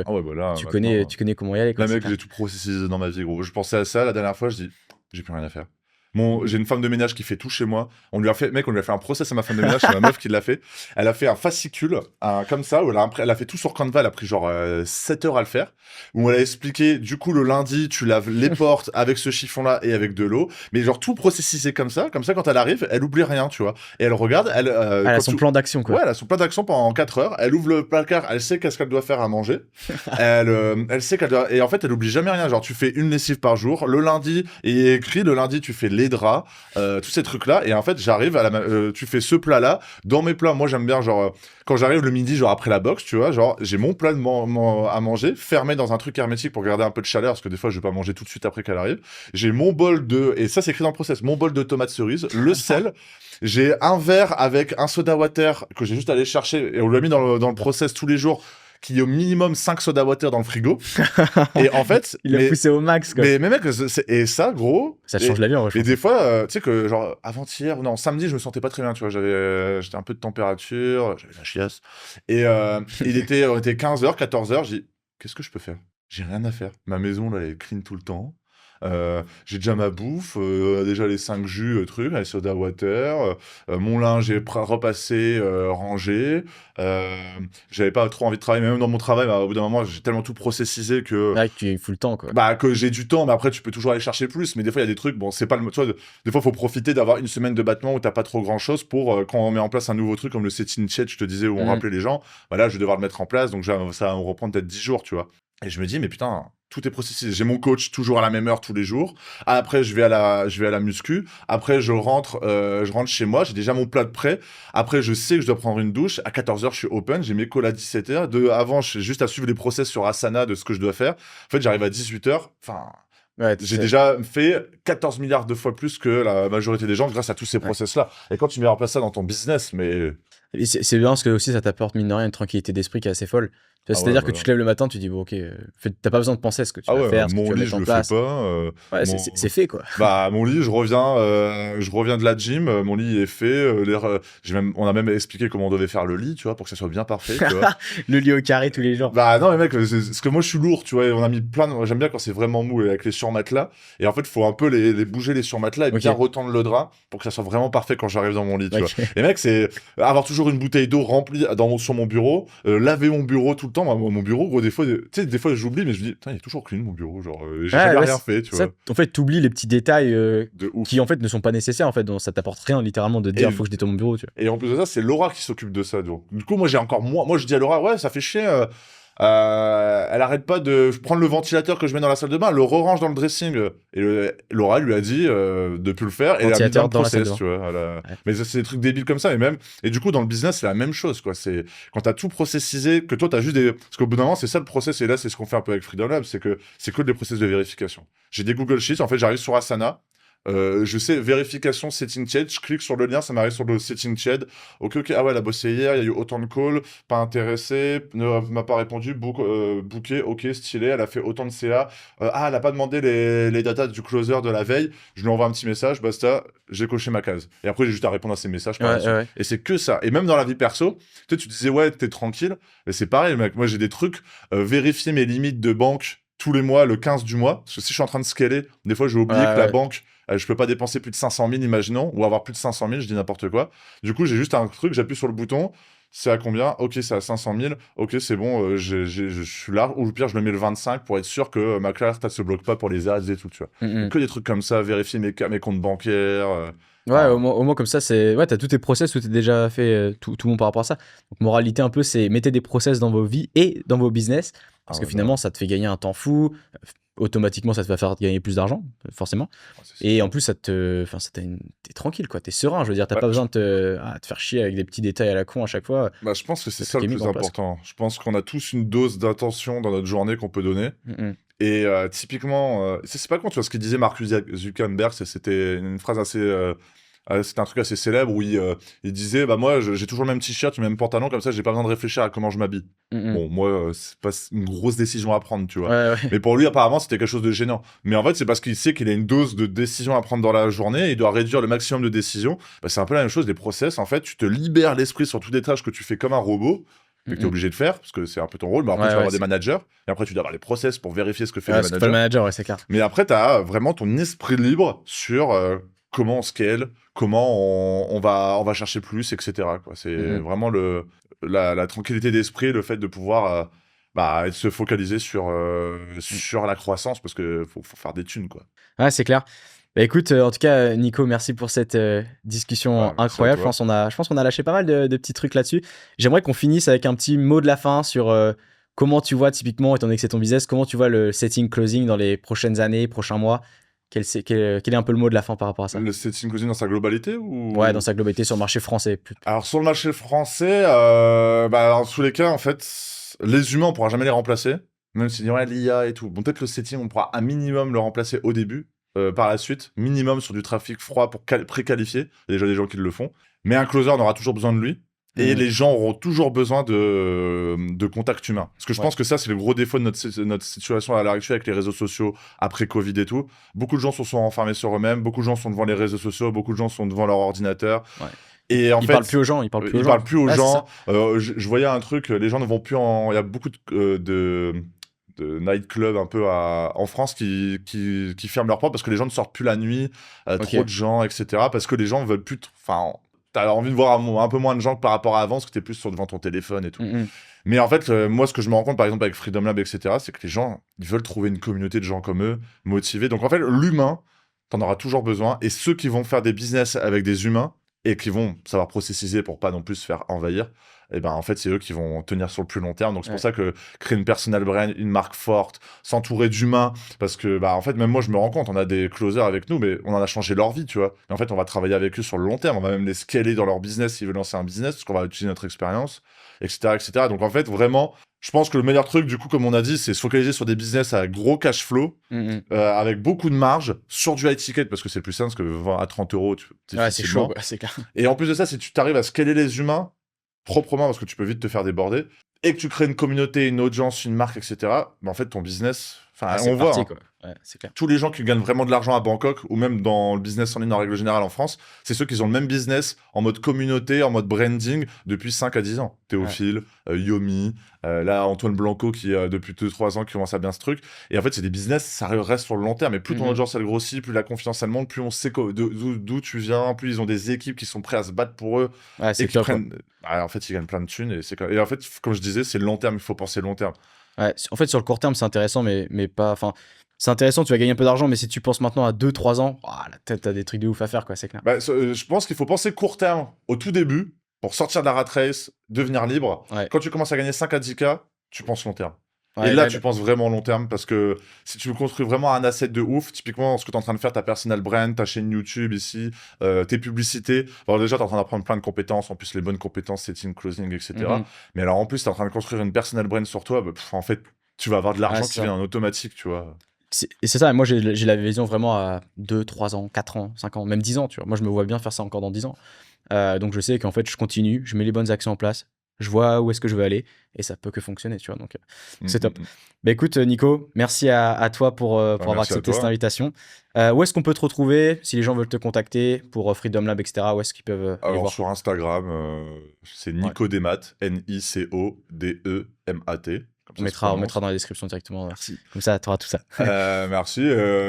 tu connais comment y aller. Là, mec, j'ai tout processisé dans ma vie, gros. Je pensais à ça la dernière fois, je dis, j'ai plus rien à faire. J'ai une femme de ménage qui fait tout chez moi. On lui a fait un process à ma femme de ménage, c'est ma meuf qui l'a fait. Elle a fait un fascicule, comme ça, où elle a fait tout sur Canva, elle a pris genre 7 heures à le faire, où elle a expliqué, du coup, le lundi, tu laves les portes avec ce chiffon-là et avec de l'eau, mais genre tout processisé comme ça, quand elle arrive, elle oublie rien, tu vois. Et elle regarde, elle a son plan d'action, quoi. Ouais, elle a son plan d'action pendant 4 heures, elle ouvre le placard, elle sait qu'est-ce qu'elle doit faire à manger, elle sait qu'elle doit... Et en fait, elle oublie jamais rien, genre tu fais une lessive par jour, le lundi, il est écrit, le lundi, tu fais les draps, tous ces trucs-là, et en fait, j'arrive tu fais ce plat-là, dans mes plats, moi j'aime bien, genre, quand j'arrive le midi, genre après la boxe, tu vois, genre, j'ai mon plat à manger, fermé dans un truc hermétique pour garder un peu de chaleur, parce que des fois, je vais pas manger tout de suite après qu'elle arrive. J'ai mon bol et ça, c'est écrit dans le process, mon bol de tomates cerises, le sel, j'ai un verre avec un soda water que j'ai juste allé chercher, et on l'a mis dans le process tous les jours, qu'il y a au minimum 5 soda water dans le frigo. Et en fait... Il a poussé au max, quoi. Mais mec, et ça, gros... Ça change la vie, en vrai. Et des fois, tu sais que, genre, avant-hier, non, samedi, je me sentais pas très bien, tu vois. J'étais un peu de température, j'avais la chiasse. Et on était 15h, 14h, j'ai dit, qu'est-ce que je peux faire? J'ai rien à faire. Ma maison, là, elle est clean tout le temps. J'ai déjà ma bouffe, déjà les 5 jus, trucs, les soda water, mon linge est repassé, rangé. J'avais pas trop envie de travailler, mais même dans mon travail, bah, au bout d'un moment, j'ai tellement tout processisé que. Ouais, qu'il faut le temps, quoi. Bah, que j'ai du temps, mais après, tu peux toujours aller chercher plus. Mais des fois, il y a des trucs, bon, c'est pas le. Tu vois, des fois, il faut profiter d'avoir une semaine de battement où t'as pas trop grand chose pour quand on met en place un nouveau truc comme le setting chat, je te disais, où on rappelait les gens. Bah là, je vais devoir le mettre en place, donc ça va me reprendre peut-être 10 jours, tu vois. Et je me dis, mais putain, tout est processé. J'ai mon coach toujours à la même heure tous les jours. Après, je vais à la muscu. Après, je rentre chez moi. J'ai déjà mon plat de prêt. Après, je sais que je dois prendre une douche. À 14h, je suis open. J'ai mes calls à 17h. Avant, j'ai juste à suivre les process sur Asana de ce que je dois faire. En fait, j'arrive à 18h. Enfin, j'ai déjà fait 14 milliards de fois plus que la majorité des gens grâce à tous ces process-là. Et quand tu mets en place ça dans ton business, mais... Et c'est bien parce que aussi ça t'apporte mine de rien une tranquillité d'esprit qui est assez folle. C'est-à-dire que tu te lèves le matin, tu dis bon ok, t'as pas besoin de penser à ce que tu vas faire, ce que tu vas mettre en place. Ouais, c'est fait, quoi. Bah mon lit, je reviens de la gym, mon lit est fait. On a même expliqué comment on devait faire le lit, tu vois, pour que ça soit bien parfait. Tu vois. Le lit au carré tous les jours. Bah non mais mec, parce que moi je suis lourd, tu vois. On a mis j'aime bien quand c'est vraiment mou avec les surmatelas. Et en fait, faut un peu les bouger les surmatelas et bien retendre le drap pour que ça soit vraiment parfait quand j'arrive dans mon lit. Tu vois. Et mec, c'est avoir toujours une bouteille d'eau remplie sur mon bureau, laver mon bureau tout le temps. Mon bureau, gros, des fois j'oublie, mais je me dis, putain, il est toujours clean mon bureau, genre, j'ai jamais rien fait, tu vois. En fait, t'oublies les petits détails qui en fait ne sont pas nécessaires, en fait, donc ça t'apporte rien littéralement de dire, faut que je nettoie mon bureau, tu vois. Et en plus de ça, c'est Laura qui s'occupe de ça, donc. Du coup, moi j'ai encore moins. Moi je dis à Laura, ouais, ça fait chier. Elle arrête pas de prendre le ventilateur que je mets dans la salle de bain, elle le re-range dans le dressing. Et Laura lui a dit de plus le faire, et elle a mis dans le process, tu vois. Mais c'est des trucs débiles comme ça, et du coup, dans le business, c'est la même chose, quoi. C'est quand t'as tout processisé, que toi, t'as juste parce qu'au bout d'un moment, c'est ça le process, et là, c'est ce qu'on fait un peu avec Freedom Lab, c'est que des process de vérification. J'ai des Google Sheets, en fait, j'arrive sur Asana. Je sais, vérification, setting chat, je clique sur le lien, ça m'arrive sur le setting chat. Ok, ah ouais, elle a bossé hier, il y a eu autant de calls, pas intéressé, ne m'a pas répondu, booké, ok, stylé, elle a fait autant de CA. Elle a pas demandé les datas du closer de la veille, je lui envoie un petit message, basta, j'ai coché ma case. Et après, j'ai juste à répondre à ces messages. Et c'est que ça. Et même dans la vie perso, tu disais, ouais, t'es tranquille, mais c'est pareil, mec, moi j'ai des trucs, vérifier mes limites de banque tous les mois, le 15 du mois. Parce que si je suis en train de scaler, des fois, je vais oublier que la banque, je peux pas dépenser plus de 500 000, imaginons, ou avoir plus de 500 000, je dis n'importe quoi. Du coup, j'ai juste un truc, j'appuie sur le bouton. C'est à combien? Ok, c'est à 500 000. Ok, c'est bon, je suis là. Ou au pire, je le mets le 25 pour être sûr que ma carte, elle se bloque pas pour les aides et tout, tu vois. Que des trucs comme ça, vérifier mes comptes bancaires. Ouais, au moins comme ça, t'as tous tes process où t'es déjà fait tout bon par rapport à ça. Donc, moralité un peu, c'est mettez des process dans vos vies et dans vos business. Parce que finalement, ça te fait gagner un temps fou. Automatiquement, ça te va faire gagner plus d'argent, forcément. Et en plus, t'es tranquille, quoi. T'es serein. Je veux dire, t'as pas besoin de te faire chier avec des petits détails à la con à chaque fois. Je pense que c'est ça le plus important. Je pense qu'on a tous une dose d'attention dans notre journée qu'on peut donner. Et typiquement, c'est pas con, tu vois, ce que disait Mark Zuckerberg, c'était une phrase assez... c'était un truc assez célèbre où il disait moi j'ai toujours le même t-shirt, le même pantalon, comme ça j'ai pas besoin de réfléchir à comment je m'habille. Bon, moi c'est pas une grosse décision à prendre, tu vois. Mais pour lui apparemment c'était quelque chose de gênant. Mais en fait c'est parce qu'il sait qu'il a une dose de décision à prendre dans la journée et il doit réduire le maximum de décisions. C'est un peu la même chose, les process en fait, tu te libères l'esprit sur toutes les tâches que tu fais comme un robot que tu es obligé de faire, parce que c'est un peu ton rôle, mais après tu vas avoir des managers, et après tu dois avoir les process pour vérifier ce que fait le manager. C'est pas le manager, c'est clair. Mais après tu as vraiment ton esprit libre sur comment on scale, comment on va chercher plus, etc. quoi. C'est vraiment la tranquillité d'esprit, le fait de pouvoir se focaliser sur la croissance, parce qu'il faut faire des thunes, quoi. Ouais, c'est clair. Écoute, en tout cas, Nico, merci pour cette discussion incroyable. Je pense qu'on a lâché pas mal de petits trucs là-dessus. J'aimerais qu'on finisse avec un petit mot de la fin sur comment tu vois typiquement, étant donné que c'est ton business, comment tu vois le setting closing dans les prochaines années, prochains mois. Quel est un peu le mot de la fin par rapport à ça? Le setting closing dans sa globalité ou... Ouais, dans sa globalité sur le marché français. Alors, sur le marché français, dans tous les cas, en fait, les humains, on pourra jamais les remplacer. Même si l'IA et tout. Bon, peut-être le setting, on pourra un minimum le remplacer au début. Par la suite, minimum sur du trafic froid pour préqualifier. Il y a déjà des gens qui le font. Mais un closer, on aura toujours besoin de lui. Et les gens auront toujours besoin de contact humain. Parce que je pense que ça, c'est le gros défaut de notre situation à l'heure actuelle avec les réseaux sociaux, après Covid et tout. Beaucoup de gens se sont enfermés sur eux-mêmes, beaucoup de gens sont devant les réseaux sociaux, beaucoup de gens sont devant leur ordinateur. Et en fait, parlent plus aux gens. Ils parlent plus aux gens. Je voyais un truc, les gens ne vont plus en... Il y a beaucoup de nightclubs un peu en France qui ferment leurs portes parce que les gens ne sortent plus la nuit, trop de gens, etc. Parce que les gens veulent plus... T'as envie de voir un peu moins de gens que par rapport à avant, parce que t'es plus devant ton téléphone et tout. Mais en fait, moi, ce que je me rends compte, par exemple, avec Freedom Lab, etc., c'est que les gens, ils veulent trouver une communauté de gens comme eux, motivés. Donc, en fait, l'humain, t'en auras toujours besoin. Et ceux qui vont faire des business avec des humains et qui vont savoir processiser pour pas non plus se faire envahir, en fait, c'est eux qui vont tenir sur le plus long terme. Donc, c'est pour ça que créer une personal brand, une marque forte, s'entourer d'humains, parce que, en fait, même moi, je me rends compte, on a des closers avec nous, mais on en a changé leur vie, tu vois. Et en fait, on va travailler avec eux sur le long terme. On va même les scaler dans leur business s'ils veulent lancer un business, parce qu'on va utiliser notre expérience, etc., etc. Donc, en fait, vraiment, je pense que le meilleur truc, du coup, comme on a dit, c'est se focaliser sur des business à gros cash flow, avec beaucoup de marge, sur du high ticket, parce que c'est plus simple, parce que à 30 €, c'est chaud, c'est clair. Et en plus de ça, si tu t'arrives à scaler les humains, proprement, parce que tu peux vite te faire déborder, et que tu crées une communauté, une audience, une marque, etc., en fait, ton business... on voit, c'est clair. Tous les gens qui gagnent vraiment de l'argent à Bangkok, ou même dans le business en ligne en règle générale en France, c'est ceux qui ont le même business en mode communauté, en mode branding, depuis 5 à 10 ans. Théophile, Yomi, là, Antoine Blanco, qui depuis 2-3 ans, qui commence à bien ce truc. Et en fait, c'est des business, ça reste sur le long terme. Et plus ton audience, elle grossit, plus la confiance, elle monte, plus on sait d'où tu viens, plus ils ont des équipes qui sont prêts à se battre pour eux. C'est top, en fait, ils gagnent plein de thunes. Et en fait, comme je disais, c'est le long terme, il faut penser long terme. Ouais, en fait, sur le court terme, c'est intéressant, mais pas... C'est intéressant, tu vas gagner un peu d'argent, mais si tu penses maintenant à 2-3 ans, t'as des trucs de ouf à faire, quoi, c'est clair. Je pense qu'il faut penser court terme au tout début, pour sortir de la rat race, devenir libre. Quand tu commences à gagner 5 à 10K, tu penses long terme. Et là, tu penses vraiment long terme, parce que si tu veux construire vraiment un asset de ouf, typiquement, ce que tu es en train de faire, ta personal brand, ta chaîne YouTube ici, tes publicités, déjà, tu es en train d'apprendre plein de compétences, en plus, les bonnes compétences, setting, closing, etc. Mais alors, en plus, tu es en train de construire une personal brand sur toi, en fait, tu vas avoir de l'argent qui vient en automatique, tu vois. Et c'est ça, moi j'ai la vision vraiment à 2, 3 ans, 4 ans, 5 ans, même 10 ans, tu vois. Moi je me vois bien faire ça encore dans 10 ans. Donc je sais qu'en fait je continue, je mets les bonnes actions en place, je vois où est-ce que je veux aller et ça peut que fonctionner, tu vois. Donc c'est top. Écoute Nico, merci à toi pour avoir accepté cette invitation. Où est-ce qu'on peut te retrouver si les gens veulent te contacter pour Freedom Lab, etc. Où est-ce qu'ils peuvent aller voir? Sur Instagram, c'est Nico Demat, Nicodemat. comme On ça se prononce. mettra dans la description directement. Merci. Comme ça, tu auras tout ça. Merci.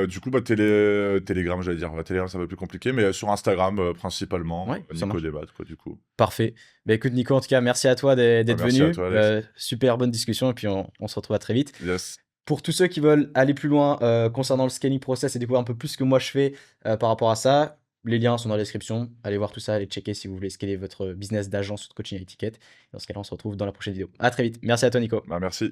Du coup, Telegram, j'allais dire. Telegram, c'est un peu plus compliqué, mais sur Instagram, principalement, Ouais, ça Nico marche. Débat, quoi, du coup. Parfait. Bah écoute, Nico, en tout cas, merci à toi d'être Merci à venu. toi, Alex. Super bonne discussion et puis on se retrouve à très vite. Yes. Pour tous ceux qui veulent aller plus loin concernant le scaling process et découvrir un peu plus ce que moi je fais par rapport à ça, les liens sont dans la description. Allez voir tout ça, allez checker si vous voulez scaler votre business d'agence ou de coaching à étiquette. Dans ce cas-là, on se retrouve dans la prochaine vidéo. À très vite. Merci à toi, Nico. Merci.